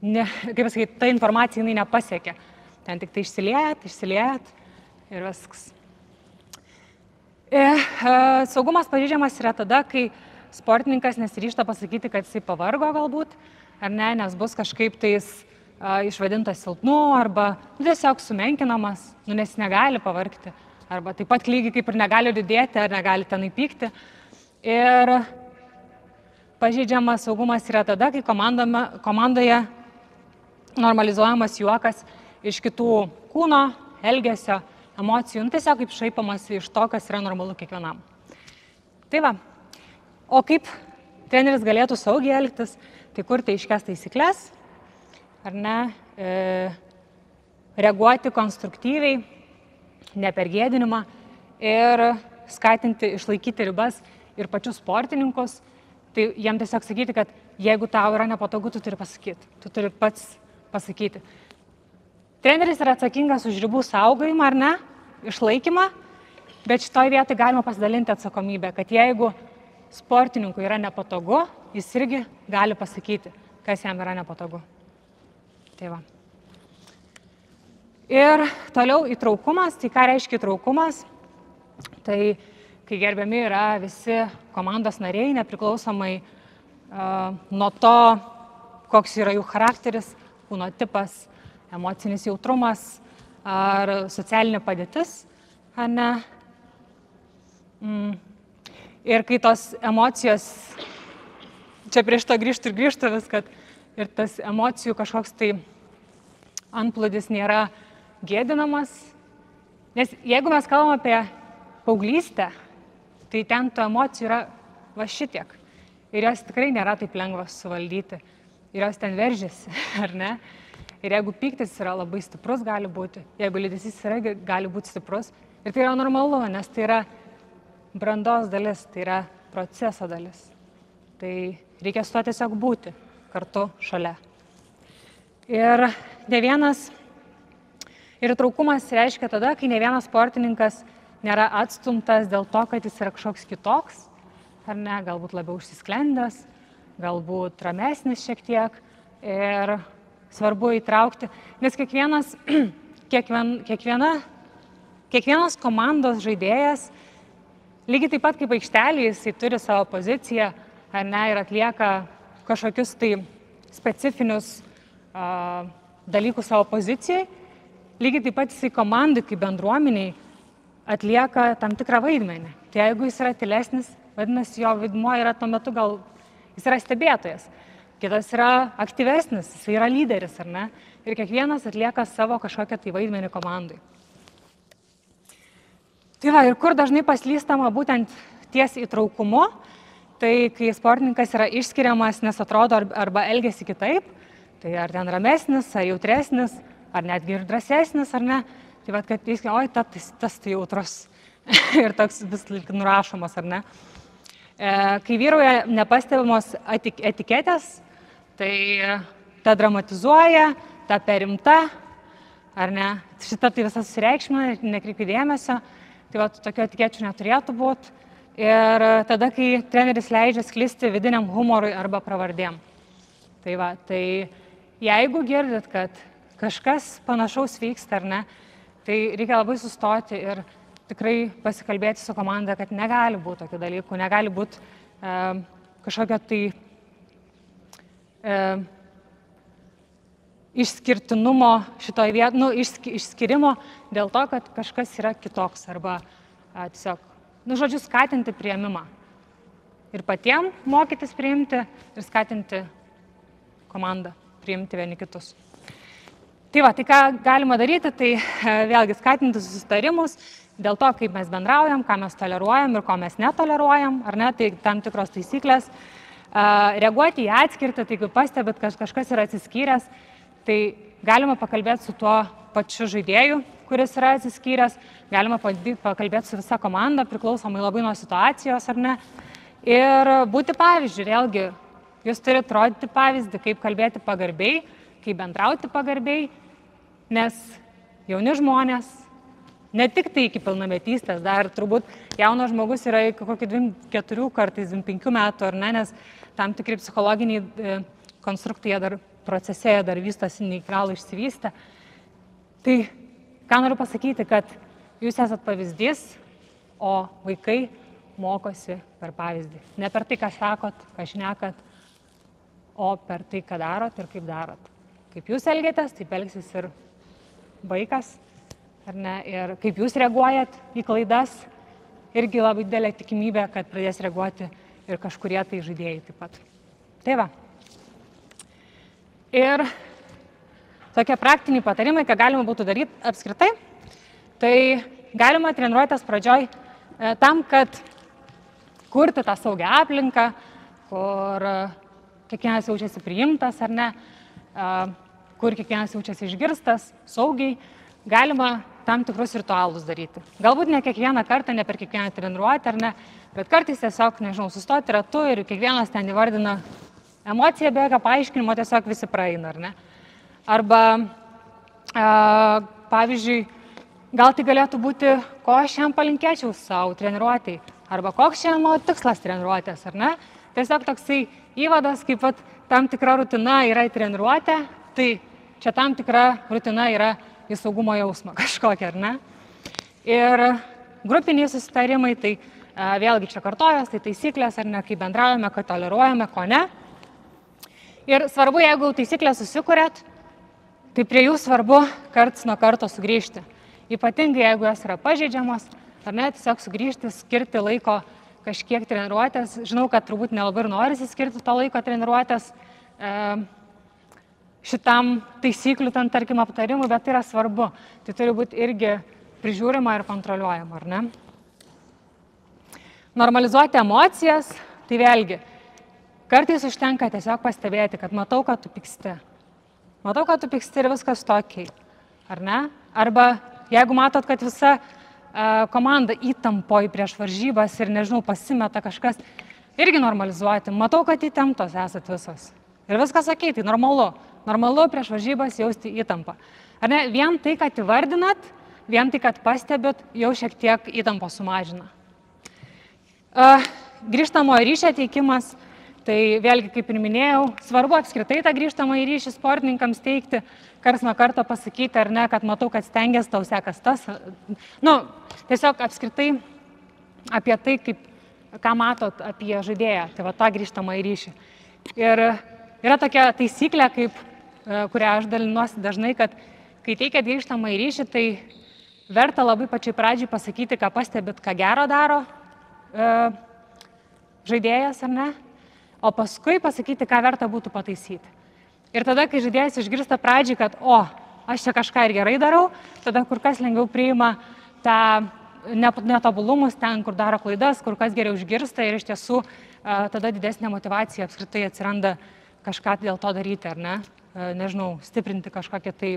kaip pasakyti, ta informacija jinai nepasiekia. Ten tik tai išsiliejat ir viskas. Saugumas pažeidžiamas yra tada, kai sportininkas nesiryžta pasakyti, kad jisai pavargo galbūt, ar ne, nes bus kažkaip tais išvadintas silpnu arba tiesiog sumenkinamas, nes negali pavargti. Arba taip pat lygiai kaip ir negali judėti ar negali ten įpykti. Ir pažeidžiamas saugumas yra tada, kai komandoje normalizuojamas juokas iš kitų kūno, elgesio, emocijų, tiesiog kaip šaipamasi iš to, kas yra normalu kiekvienam. Tai va, o kaip treneris galėtų saugiai elgtis, tai kurti aiškias taisyklės, ar ne, reaguoti konstruktyviai, ne per gėdinimą ir skatinti, išlaikyti ribas ir pačius sportininkus, tai jam tiesiog sakyti, kad jeigu tau yra nepatogu, tu turi pasakyti, tu turi pats pasakyti. Treneris yra atsakingas už ribų saugojimą, ar ne, išlaikymą, bet šitoje vietoje galima pasidalinti atsakomybę, kad jeigu sportininkui yra nepatogu, jis irgi gali pasakyti, kas jam yra nepatogu. Tai va. Ir toliau įtraukumas, tai ką reiškia įtraukumas? Tai kai gerbiami yra visi komandos nariai, nepriklausomai nuo to, koks yra jų charakteris, kūno tipas, emocinis jautrumas ar socialinė padėtis, ar ne. Ir kai tos emocijos, čia prieš to grįžtų vis, kad ir tas emocijų kažkoks tai antplūdis nėra gėdinamas, nes jeigu mes kalbam apie paauglystę, tai ten tų emocijų yra va šitiek. Ir jos tikrai nėra taip lengva suvaldyti. Ir jos ten veržiasi, ar ne? Ir jeigu pyktis yra labai stiprus, gali būti. Jeigu liūdesys yra, gali būti stiprus. Ir tai yra normalu, nes tai yra brandos dalis, tai yra proceso dalis. Tai reikia su to tiesiog būti kartu šalia. Ir įtraukumas reiškia tada, kai ne vienas sportininkas nėra atstumtas dėl to, kad jis yra kažkoks kitoks, ar ne, galbūt labiau užsisklendęs, galbūt ramesnis šiek tiek. Ir svarbu įtraukti, nes kiekvienas komandos žaidėjas, lygiai taip pat kaip aikštelėje, jisai turi savo poziciją, ar ne, ir atlieka kažkokius tai specifinius dalykus savo pozicijai, lygiai taip pat jisai komandai kaip bendruomeniai atlieka tam tikrą vaidmenį. Tai jeigu jis yra tylesnis, vadinasi, jo vaidmuo yra tuo metu gal, jis yra stebėtojas. Kitas yra aktyvesnis, jis yra lyderis, ar ne? Ir kiekvienas atlieka savo kažkokią tai vaidmenį komandai. Tai va, ir kur dažnai paslystama būtent ties įtraukumu, tai kai sportininkas yra išskiriamas, nes atrodo arba elgiasi kitaip, tai ar ten ramesnis, ar jautresnis, ar netgi ir drąsesnis, ar ne? Tai va, kad jis, oi, tas tai jautrus ir toks vis nurašomas, ar ne? Kai vyrauja nepastebimos etiketės, tai ta dramatizuoja, ta perimta, ar ne? Šita tai visas susireikšmina, nekreipi dėmesio, tai va, tokių etikečių neturėtų būti. Ir tada, kai treneris leidžia sklisti vidiniam humorui arba pravardėm. Tai va, tai jeigu girdit, kad kažkas panašaus vyksta, ar ne, tai reikia labai sustoti ir tikrai pasikalbėti su komanda, kad negali būti tokių dalykų, negali būti kažkokio tai išskirtinumo šitoje vietoje, išskirimo dėl to, kad kažkas yra kitoks arba tiesiog, žodžiu, skatinti priėmimą. Ir patiem mokytis priimti ir skatinti komandą priimti vieni kitus. Tai va, tai ką galima daryti, tai vėlgi skatinti susitarimus dėl to, kaip mes bendraujam, ką mes toleruojam ir ko mes netoleruojam, ar ne, tai tam tikros taisyklės. Reaguoti į atskirtį, tai kaip pastebit, kad kažkas yra atsiskyręs, tai galima pakalbėti su tuo pačiu žaidėju, kuris yra atsiskyręs, galima pakalbėti su visa komanda, priklausomai labai nuo situacijos, ar ne. Ir būti pavyzdžiu, vėlgi, jūs turite rodyti pavyzdį, kaip kalbėti pagarbiai, kaip bendrauti pagarbiai, nes jauni žmonės, ne tik tai iki pilnametystės, dar turbūt jaunas žmogus yra iki kokį 24, kartais 25 metų, ar ne, nes tam tikri psichologiniai konstruktai dar procese dar vystosi, ne iki galo išsivystę. Tai ką noriu pasakyti, kad jūs esat pavyzdys, o vaikai mokosi per pavyzdį. Ne per tai, ką sakot, ką šnekat, o per tai, ką darot ir kaip darot. Kaip jūs elgiatės, taip elgsis ir vaikas, ar ne, ir kaip jūs reaguojat į klaidas, irgi labai didelė tikimybė, kad pradės reaguoti ir kažkurie tai žaidėjai taip pat. Tai va. Ir tokie praktiniai patarimai, ką galima būtų daryti apskritai, tai galima treniruotės pradžioj tam, kad kurti tą saugią aplinką, kur kiekvienas jaučiasi priimtas ar ne, kur kiekvienas jaučiasi išgirstas, saugiai, galima tam tikrus ritualus daryti. Galbūt ne kiekvieną kartą, ne per kiekvieną treniruotę, ar ne, bet kartais tiesiog, nežinau, sustoti ratu ir kiekvienas ten įvardina emociją, be jokio paaiškinimo tiesiog visi praeina, ar ne. Arba pavyzdžiui, gal tai galėtų būti, ko aš šiandien palinkėčiau savo treniruotėjai, arba koks šiandien mano tikslas treniruotės, ar ne? Tiesiog toksai įvadas, kaip vat, tam tikra rutina yra į treniruotę, tai čia tam tikra rutina yra į saugumo jausmą kažkokią, ar ne? Ir grupiniai susitarimai, tai vėlgi čia kartojas, tai taisyklės, ar ne, kaip bendraujame, ką toleruojame, ko ne. Ir svarbu, jeigu taisyklės susikuriat, tai prie jų svarbu karts nuo karto sugrįžti. Ypatingai, jeigu jos yra pažeidžiamos, ar ne, tiesiog sugrįžti, skirti laiko kažkiek treniruotės. Žinau, kad turbūt nelabai ir norisi skirti to laiko treniruotės šitam taisyklių, tarkim, aptarimui, bet tai yra svarbu. Tai turi būti irgi prižiūrima ir kontroliuojama, ar ne? Normalizuoti emocijas, tai vėlgi, kartais užtenka tiesiog pastebėti, kad matau, kad tu pyksti. Matau, kad tu pyksti ir viskas tokiai, ar ne? Arba jeigu matot, kad visa komanda įtampoj prieš varžybas ir, nežinau, pasimeta kažkas, irgi normalizuoti. Matau, kad įtemptos esat visos. Ir viskas okei, tai normalu. Normalu prieš varžybas jausti įtampą. Ar ne? Vien tai, kad įvardinat, vien tai, kad pastebit, jau šiek tiek įtampą sumažina. Grįžtamo ryšio teikimas, tai vėlgi, kaip ir minėjau, svarbu apskritai tą grįžtamą ryšį sportininkams teikti, karts nuo karto pasakyti, ar ne, kad matau, kad stengiasi, tau sekas tas. Tiesiog apskritai apie tai, ką matot apie žaidėją, tai va tą grįžtamą ryšį. Ir yra tokia taisyklė, kurią aš dalinuosi dažnai, kad kai teikiat grįžtamą ryšį, tai verta labai pačiai pradžiai pasakyti, ką pastebit, ką gero daro žaidėjas, ar ne, o paskui pasakyti, ką verta būtų pataisyti. Ir tada, kai žaidėjas išgirsta pradžiai, kad, aš čia kažką ir gerai darau, tada kur kas lengviau priima tą netobulumus ten, kur daro klaidas, kur kas geriau išgirsta ir iš tiesų tada didesnė motyvacija apskritai atsiranda kažką dėl to daryti, ar ne, nežinau, stiprinti kažkokią tai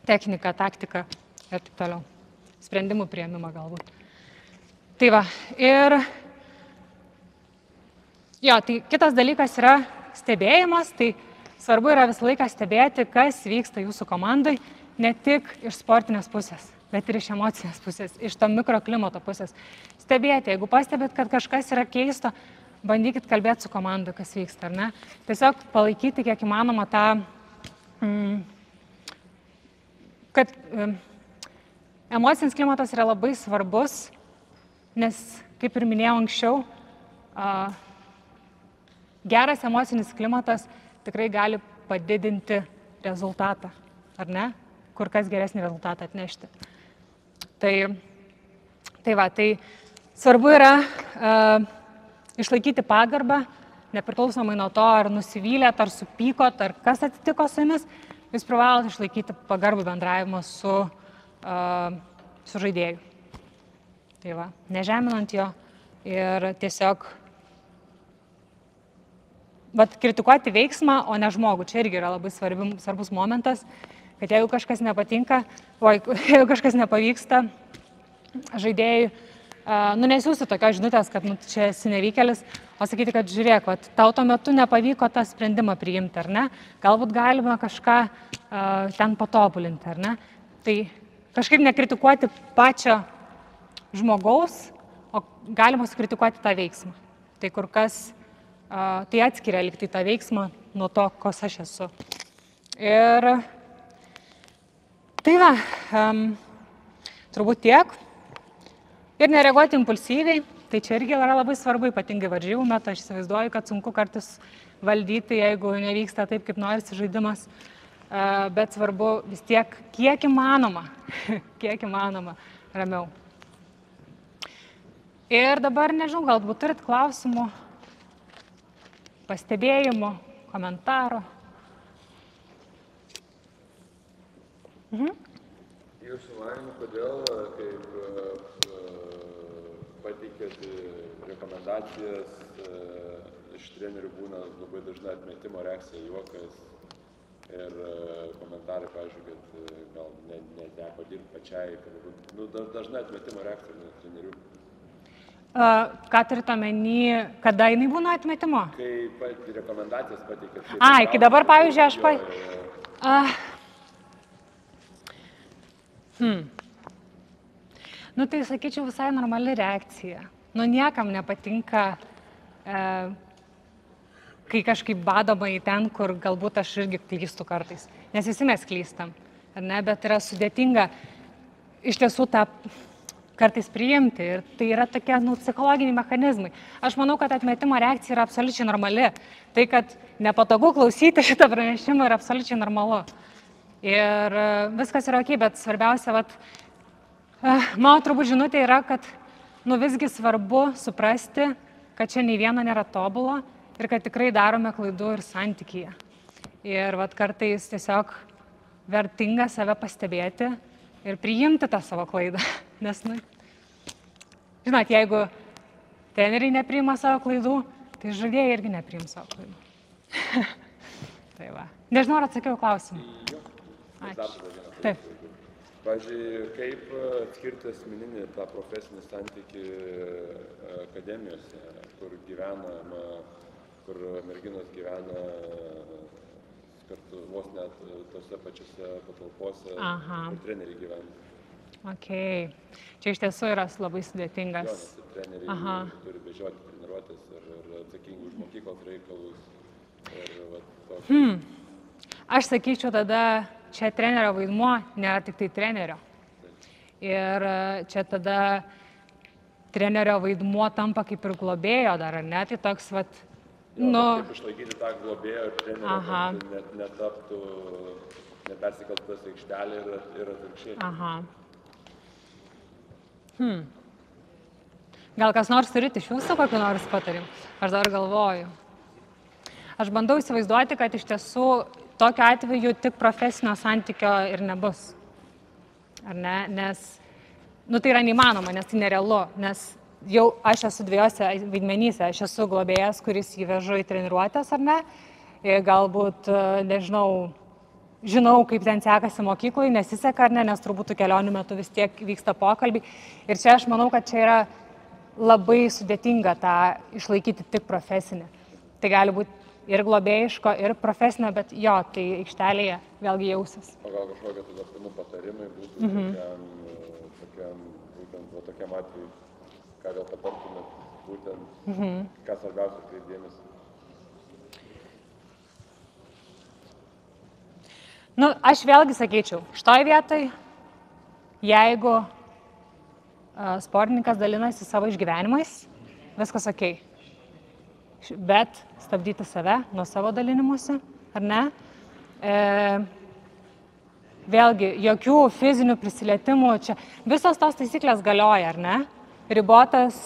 techniką, taktiką ir taip toliau. Sprendimų priėmimą galbūt. Tai va, ir tai kitas dalykas yra stebėjimas, tai svarbu yra visą laiką stebėti, kas vyksta jūsų komandai, ne tik iš sportinės pusės, bet ir iš emocinės pusės, iš to mikroklimato pusės. Stebėti, jeigu pastebėt, kad kažkas yra keisto, bandykit kalbėti su komanda, kas vyksta, ar ne? Tiesiog palaikyti kiek įmanoma tą, kad emocinis klimatas yra labai svarbus, nes, kaip ir minėjau anksčiau, geras emocinis klimatas tikrai gali padidinti rezultatą, ar ne? Kur kas geresnį rezultatą atnešti. Tai svarbu yra išlaikyti pagarbą, nepriklausomai nuo to, ar nusivylėt, ar supykot, ar kas atsitiko su jumis, jūs privalot išlaikyti pagarbų bendravimą su žaidėju. Tai va, nežeminant jo ir tiesiog kritikuoti veiksmą, o ne žmogų. Čia irgi yra labai svarbus momentas, kad jeigu kažkas nepatinka, jeigu kažkas nepavyksta žaidėjui, nesiųsti tokios žinutės, kad čia esi nevykėlis, o sakyti, kad žiūrėk, tau tuo metu nepavyko tą sprendimą priimti, ar ne? Galbūt galima kažką ten patobulinti, ar ne? Tai kažkaip nekritikuoti pačio žmogaus, o galima sukritikuoti tą veiksmą. Tai kur kas, tai atskiria liktai tą veiksmą nuo to, kas aš esu. Ir tai va, turbūt tiek. Ir nereaguoti impulsyviai, tai čia irgi yra labai svarbu, ypatingai varžybų metu. Aš įsivaizduoju, kad sunku kartais valdyti, jeigu nevyksta taip, kaip norisi žaidimas. Bet svarbu vis tiek, kiek įmanoma ramiau. Ir dabar, nežinau, galbūt turit klausimų, pastebėjimų, komentarų. Jūsų manymu, kodėl, kaip pateikėt rekomendacijas, iš trenerių būna labai dažna atmetimo reakcija, juokas ir komentarai, pavyzdžiui, kad gal neteko dirbti pačiai, dažna atmetimo reakcija nuo trenerių. Ką turite omeny, kada jinai būna atmetimo? Kai rekomendacijas pateikėt. Kai dabar, pavyzdžiui, aš Nu, tai sakyčiau visai normali reakcija. Nu, niekam nepatinka, kai kažkaip badoma į ten, kur galbūt aš irgi klystu kartais. Nes visi mes klystam, ar ne? Bet yra sudėtinga iš tiesų tą kartais priimti. Ir tai yra tokie, psichologiniai mechanizmai. Aš manau, kad atmetimo reakcija yra absoliučiai normali. Tai, kad nepatogu klausyti šitą pranešimą, yra absoliučiai normalu. Ir viskas yra ok, bet svarbiausia, mano turbūt žinutė yra, kad visgi svarbu suprasti, kad čia nei viena nėra tobula ir kad tikrai darome klaidų ir santykyje. Ir kartais tiesiog vertinga save pastebėti ir priimti tą savo klaidą. Nes, žinot, jeigu treneriai nepriima savo klaidų, tai žaidėjai irgi nepriima savo klaidų. Tai va. Nežinau, ar atsakiau klausimą. Ačiū. Taip. Pavyzdžiui, kaip atskirti asmeninį tą profesinį santykį akademijose, kur gyvenama, kur merginos gyvena kartu vos net tose pačiose patalpose, kur treneriai gyvena. Ok. Čia iš tiesų yra labai sudėtingas. Jo, nes treneriai turi bežioti treniruotės ir atsakingi už mokyklos reikalus. Aš sakyčiau tada, čia trenerio vaidmuo nėra tik tai trenerio. Ir čia tada trenerio vaidmuo tampa kaip ir globėjo dar, ar ne? Tai toks, kaip išlaikyti tą globėjo ir trenerio, kad netaptų, nepersikeltas aikštelė ir atvirkščiai. Gal kas nors turite iš jūsų kokį nors patarimą? Aš dar galvoju. Aš bandau įsivaizduoti, kad iš tiesų tokiu atveju tik profesinio santykio ir nebus. Ar ne? Nes, tai yra neįmanoma, nes tai nerealu. Nes jau aš esu dviejose vaidmenyse. Aš esu globėjas, kuris jį vežu į treniruotės, ar ne? Ir galbūt, nežinau, žinau, kaip ten sekasi mokyklai, nesiseka ar ne, nes turbūt kelionių metu vis tiek vyksta pokalbiai. Ir čia aš manau, kad čia yra labai sudėtinga tą išlaikyti tik profesinį. Tai gali būti ir globėjiško, ir profesinio, bet jo, tai aikštelėje vėlgi jausis. O gal kažkokie tada patarimai būtų tokiam atveju, ką gal patartumėt būtent, ką svarbiausia atkreipdėmėsi? Aš vėlgi sakyčiau, šitoj vietoj, jeigu sportininkas dalinasi savo išgyvenimais, viskas ok. Bet stabdyti save nuo savo dalinimuose, ar ne? Vėlgi, jokių fizinių prisilietimų čia. Visos tos taisyklės galioja, ar ne? Ribotas,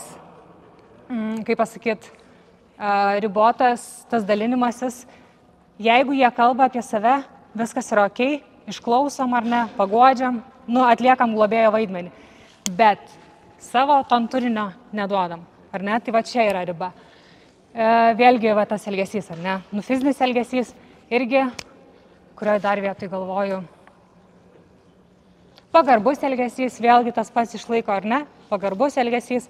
ribotas tas dalinimasis. Jeigu jie kalba apie save, viskas yra ok, išklausom ar ne, paguodžiam, atliekam globėjo vaidmenį. Bet savo ton turinio neduodam, ar ne? Tai čia yra riba. Vėlgi tas elgesys, ar ne? Fizinis elgesys irgi, kurioje dar vietoj galvoju. Pagarbus elgesys, vėlgi tas pats išlaiko, ar ne? Pagarbus elgesys.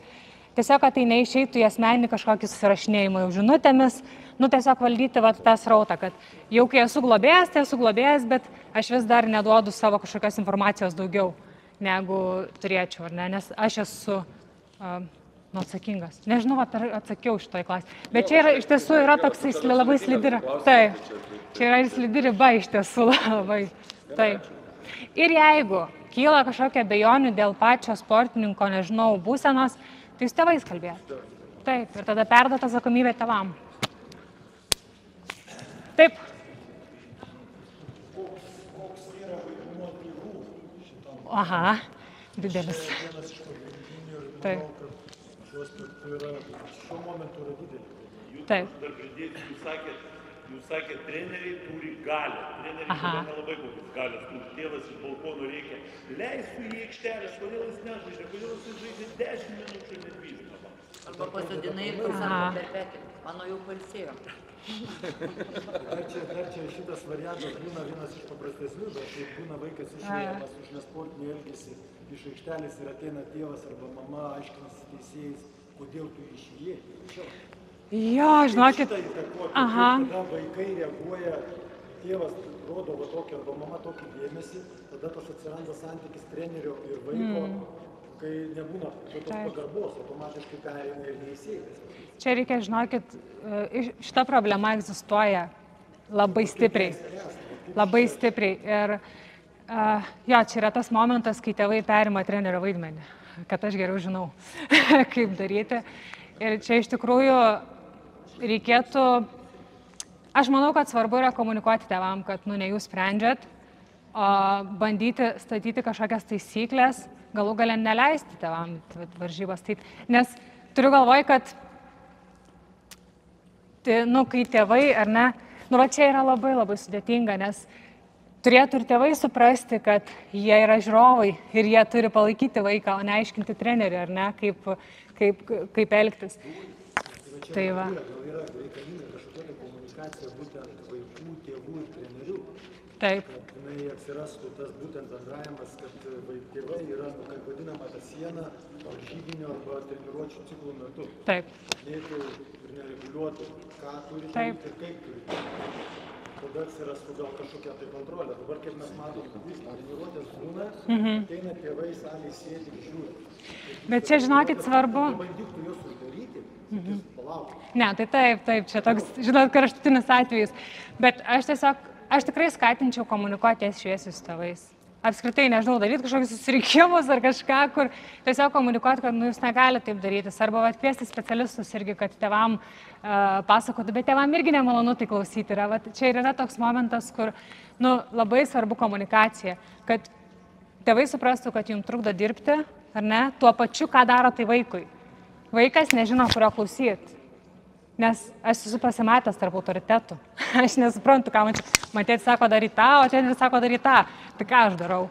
Tiesiog, kad tai neišeitų į asmeninį kažkokį susirašinėjimą jau žinutėmis, tiesiog valdyti tą srautą, kad jau kai esu globėjas, tai esu globėjas, bet aš vis dar neduodu savo kažkokios informacijos daugiau, negu turėčiau, ar ne? Nes aš esu atsakingas. Nežinau, atsakiau šitoj klasį. Bet čia yra, iš tiesų yra toksai labai slidi riba. Taip, čia yra slidi riba iš tiesų labai. Taip. Ir jeigu kyla kažkokia abejonių dėl pačio sportininko, nežinau, būsenos, tai jūs tėvais kalbėti. Taip, ir tada perduota atsakomybė tėvam. Taip. Koks yra vaidmuo tėvų šitam? Aha, didelis. Vienas iš pagrindinių ir Taip. manau, kad šiuo aspektu yra, šiuo momentu yra didelis. Taip. Dar pridėsiu, jūs sakėt, treneriai turi galią. Treneriai turi nelabai kokias galias. Tėvas iš balkono reikia. Leisiu į aikštelės, kodėl jis nežaidžia, kodėl jis žaidžia 10 minučių ir net 20. Arba pasodinai ir pasako perpekį. Mano jau pailsėjo. Dar čia šitas variantas būna vienas iš paprastesnių, bet kai būna vaikas išvažiamas už nesportinį elgesį iš aikštelės ir ateina tėvas arba mama aiškinasi teisėjais, kodėl tu išėjai. Jo, žinokit. Tada vaikai reaguoja tėvas rodo va tokį arba mama tokį dėmesį, tada tas atsiranda santykis trenerio ir vaiko, kai nebūna tokios pagarbos, automatiškai pereina ir neįsėjas. Čia reikia, žinokit, šita problema egzistuoja labai stipriai. Labai stipriai. Ir jo, čia yra tas momentas, kai tėvai perima trenerio vaidmenį, kad aš geriau žinau, kaip daryti. Ir čia iš tikrųjų reikėtų, aš manau, kad svarbu yra komunikuoti tėvam, kad ne jūs sprendžiat, o bandyti statyti kažkokias taisyklės, galų gale neleisti tėvam varžybas. Nes turiu galvoj, kad kai tėvai, ar ne, va čia yra labai labai sudėtinga, nes turėtų ir tėvai suprasti, kad jie yra žiūrovai ir jie turi palaikyti vaiką, o neaiškinti trenerių, ar ne, kaip elgtis. Tai va. Gal yra reikalinga kažkokia komunikacija būtent vaikų, tėvų ir trenerių. Taip. Kad jinai atsirastų tas būtent bendravimas, kad tėvai yra, kaip vadinama, ta siena varžybinio arba treniruočių ciklų metu. Taip. Neitų ir nereguliuotų, ką turi daryti ir kaip turi daryti. Tada atsirastų gal kažkokia tai kontrolė. Dabar, kaip mes matom, treniruotės būna, ateina tėvai, salėje sėdi ir žiūri. Bet čia, žinokit, svarbu. Bandyktų juos uždaryti, palaukti. Ne, tai taip, čia toks, žinot, kraštutinis atvejis. Bet aš tikrai skatinčiau komunikuoti šviesius su tėvais. Apskritai, nežinau, daryti kažkokius susirinkimus ar kažką, kur tiesiog komunikuoti, kad jūs negalite taip daryti. Arba kviesti specialistus irgi, kad tėvam pasakotų, bet tėvam irgi nemalonu tai klausyti. Čia yra toks momentas, kur labai svarbu komunikacija, kad tėvai suprastų, kad jums trukdo dirbti, ar ne, tuo pačiu, ką daro tai vaikui. Vaikas nežino, kurio klausyti, nes aš esu pasimatęs tarp autoritetų. Aš nesuprantu, ką man tėtis sako daryti tą, o tėtis sako daryti tą. Tai ką aš darau?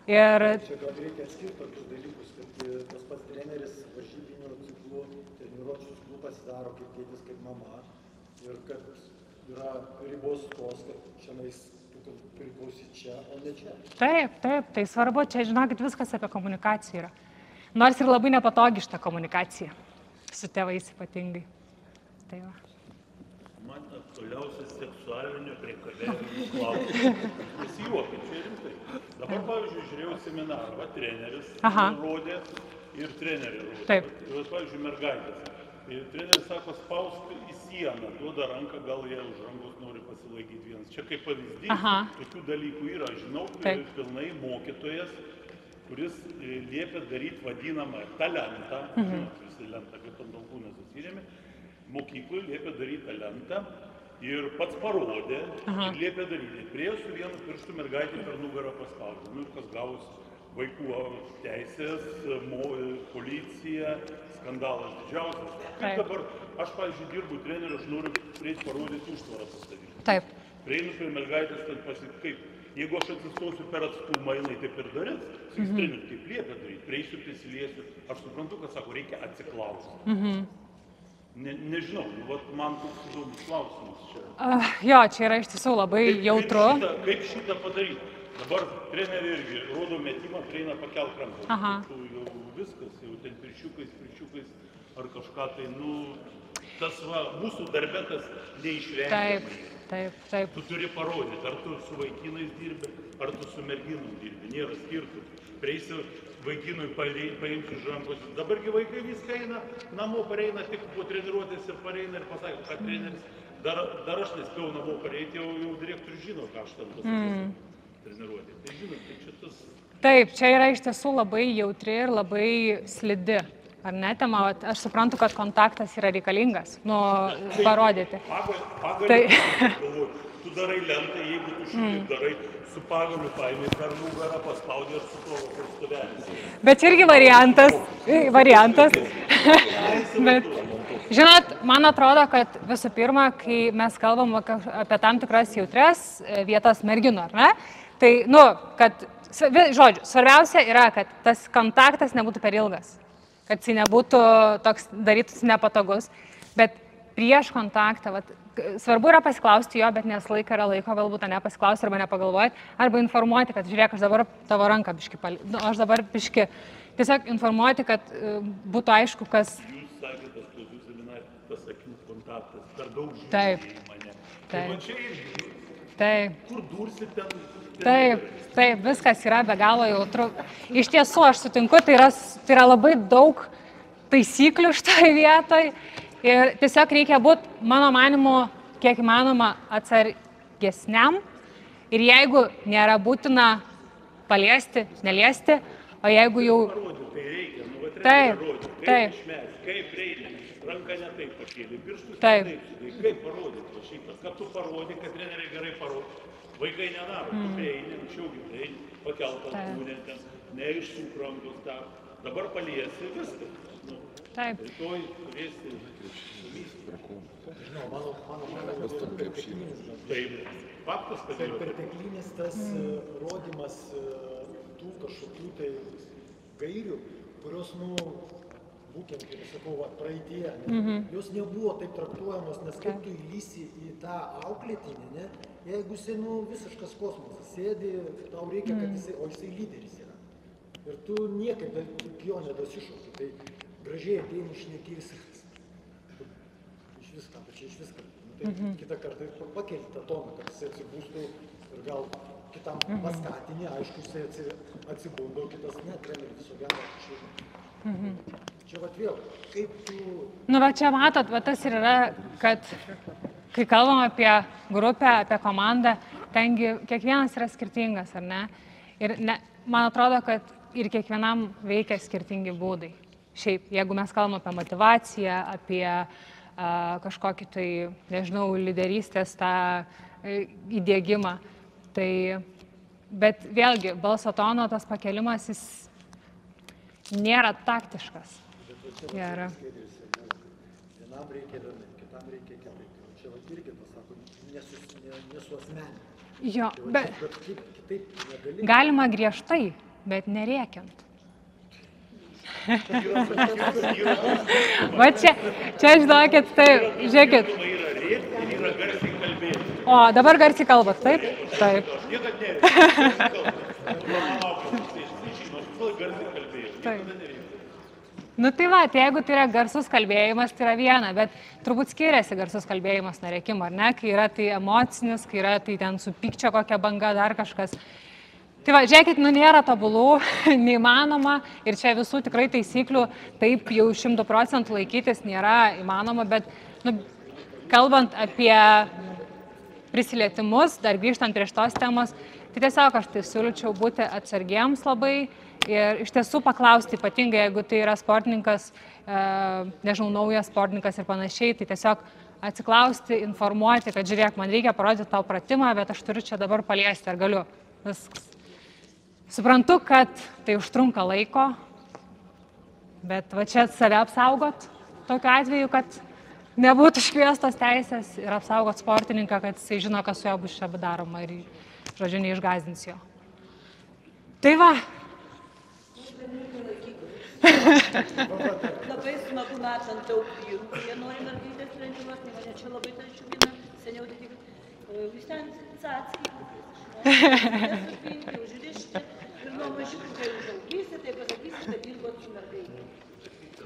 Ir... Čia gal reikia atskirti tokius dalykus, kad tas pats treneris varžybinių ciklų, treniruočių ciklų pasidaro kaip tėtis, kaip mama. Ir kad yra ribos tos, kad šiandien tu priklausyt čia, o ne čia. Taip, tai svarbu. Čia, žinokit, viskas apie komunikaciją yra. Nors ir labai nepatogi šitą komunikaciją. Su tėvais ypatingai. Tai va. Man aktualiausias seksualinio priekabiavimo klausimas. Nesijuokit, čia rimtai. Dabar, pavyzdžiui, žiūrėjau seminarą, treneris rodė ir trenerį rodė. Taip. Ir, pavyzdžiui, mergaitės. Ir treneris sako, spausk į sieną, duoda ranką, gal jie už rankos nori pasilaikyti vienas. Čia kaip pavyzdys, tokių dalykų yra. Žinau, pilnai mokytojas, kuris liepia daryti vadinamą talentą, visi lentą, kaip ant alkūnės susirėmė, mokykloje liepia daryti talentą ir pats parodė ir liepia daryti. Priėjo su vienu pirštu mergaitį per nugarą paspaudė. Ir kas gavosi? Vaikų teisės, policija, skandalas didžiausias. Kaip dabar, aš, pavyzdžiui, dirbu treneriu, aš noriu prieiti parodyti užtvarą pastatyti. Taip. Prieinu prie mergaitės, ten kaip. Jeigu aš atsistosiu per atstumą, jinai taip ir darys, jis treneriu taip liepia daryti, prieisiu, prisiliesiu, aš suprantu, kad sako, reikia atsiklausti. Nežinau, man toks įdomus klausimas čia. Jo, čia yra iš tiesų labai jautru. Kaip šitą padaryti? Dabar treneriai irgi rodo metimą, prieina pakelk ranką. Jau viskas, jau ten pirščiukais ar kažką tai, tas mūsų darbė tas neišvengiamai. Taip. Tu turi parodyti, ar tu su vaikinais dirbi, ar tu su merginom dirbi, nėra skirtumų. Prieisi vaikinui, paimsi už rankos. Dabargi vaikai viską eina, namo pareina, tik po treniruotės ir pareina ir pasako, kad treneris, dar aš nespėjau namo pareiti, jau direktorius žino, ką aš ten pasakysiu treniruotė. Tai žinot, tai čia tas... Taip, čia yra iš tiesų labai jautri ir labai slidi. Ar ne, tema, aš suprantu, kad kontaktas yra reikalingas, parodyti. Pagaliu, tu darai lentą, jeigu tu šitaip darai, su pagaliu paimi per nugarą, paspaudė ir su tavo kur stuvelis. Bet čia irgi variantas. Bet, žinot, man atrodo, kad visų pirma, kai mes kalbam apie tam tikras jautres vietas merginų, ar ne? Tai, kad, žodžiu, svarbiausia yra, kad tas kontaktas nebūtų per ilgas. Kad jis nebūtų toks darytus nepatogus, bet prieš kontaktą, svarbu yra pasiklausti jo, bet nes laika yra laiko, galbūt nepasiklausti arba nepagalvoti, arba informuoti, kad žiūrėk, aš dabar tavo ranką biški, aš dabar biški, tiesiog informuoti, kad būtų aišku, kas... Jūs sakėte, tas klausų seminarai, tas akių kontaktas, per daug žiūrėjai į mane. Tai man čia irgi, Taip. Kur dursi ten? Taip, viskas yra be galo jautru. Iš tiesų, aš sutinku, tai yra labai daug taisyklių šitoje vietoje ir tiesiog reikia būti, mano manimu, kiek įmanoma atsargesniam ir jeigu nėra būtina paliesti, neliesti, o jeigu jau... Tai reikia, Taip. Kaip išmesti, kaip reikia, ranką ne taip pakėlė, pirštus Taip. kaip parodyti va šitas, kad tu parodė, kad treneriai gerai parodė. Vaikai nedaro, tu prieini, anksčiaugi prieini, pakeltas kūnė ten, neišsuk rankos tą, dabar paliesi viskas. Taip. Rytoj turėsi Žinau, mano perteklinis. taip, faktas, kad yra. Perteklinis tas rodymas tų kažkokių tai gairių, kurios, būtent, kaip sakau, praeityje, jos nebuvo taip traktuojamos, nes kaip tu įlysi į tą auklėtinį, ne? Jeigu jisai, visiškas kosmosas, sėdi, tau reikia, kad jisai, o jisai lyderis yra. Ir tu niekaip jo nedasišauki, tai gražiai ateini šneki viskas. Iš viską, pačiai iš viską. Tai kitą kartą pakeli tą toną, kad jisai atsibūstų ir gal kitam paskatinį, aišku, jisai atsibūndo, kitas ne, treneris viso gero kažkaip. Čia vat vėl, kaip tu... Va čia matot, tas ir yra, kad kai kalbam apie grupę, apie komandą, tengi kiekvienas yra skirtingas, ar ne? Ir man atrodo, kad ir kiekvienam veikia skirtingi būdai. Šiaip, jeigu mes kalbam apie motivaciją, apie kažkokį tai, nežinau, lyderystės tą įdiegimą, tai, bet vėlgi, balso tono tas pakelimas, jis nėra taktiškas. Vienam reikia vienai, kitam reikia kitaip. Čia irgi pasako, nesuosmeninti. Jo, bet kitaip negali. Galima griežtai, bet nerėkiant. Va čia žinokit, tai, žiūrėkit. O, dabar garsiai kalbat, taip? Taip. Taip. Tai va, jeigu tai yra garsus kalbėjimas, tai yra viena, bet turbūt skiriasi garsus kalbėjimas nuo rėkimo, ar ne? Kai yra tai emocinis, kai yra tai ten su pykčio kokia banga, dar kažkas. Tai va, žiūrėkit, nėra tobulų, neįmanoma ir čia visų tikrai taisyklių taip jau 100% laikytis nėra įmanoma, bet kalbant apie prisilietimus, dar grįžtant prie šitos temos, tai tiesiog aš tai siūlyčiau būti atsargiems labai. Ir iš tiesų paklausti, ypatingai jeigu tai yra sportininkas, nežinau, naujas sportininkas ir panašiai, tai tiesiog atsiklausti, informuoti, kad žiūrėk, man reikia parodyti tau pratimą, bet aš turiu čia dabar paliesti, ar galiu. Viskas. Suprantu, kad tai užtrunka laiko, bet va čia save apsaugot tokiu atveju, kad nebūtų iškviestos teisės ir apsaugot sportininką, kad jisai žino, kas su juo bus čia daroma ir, žodžiu, neišgąsdins jo. Tai va. Labai smagu matant daug vyrų, kurie nori mergaitės treniruoti, mane čia labai tas džiugina, seniau tai tik, jūs ten cackiai, nesupinti, užrišti ir nuo mažiukų, kai užaugysi, tai pasakysi, kad dirbot su mergaitė.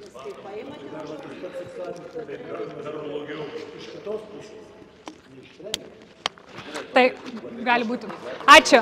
Nes kai paimate Iš kitos pusės, ne iš trenerių. Tai gali būti. Ačiū.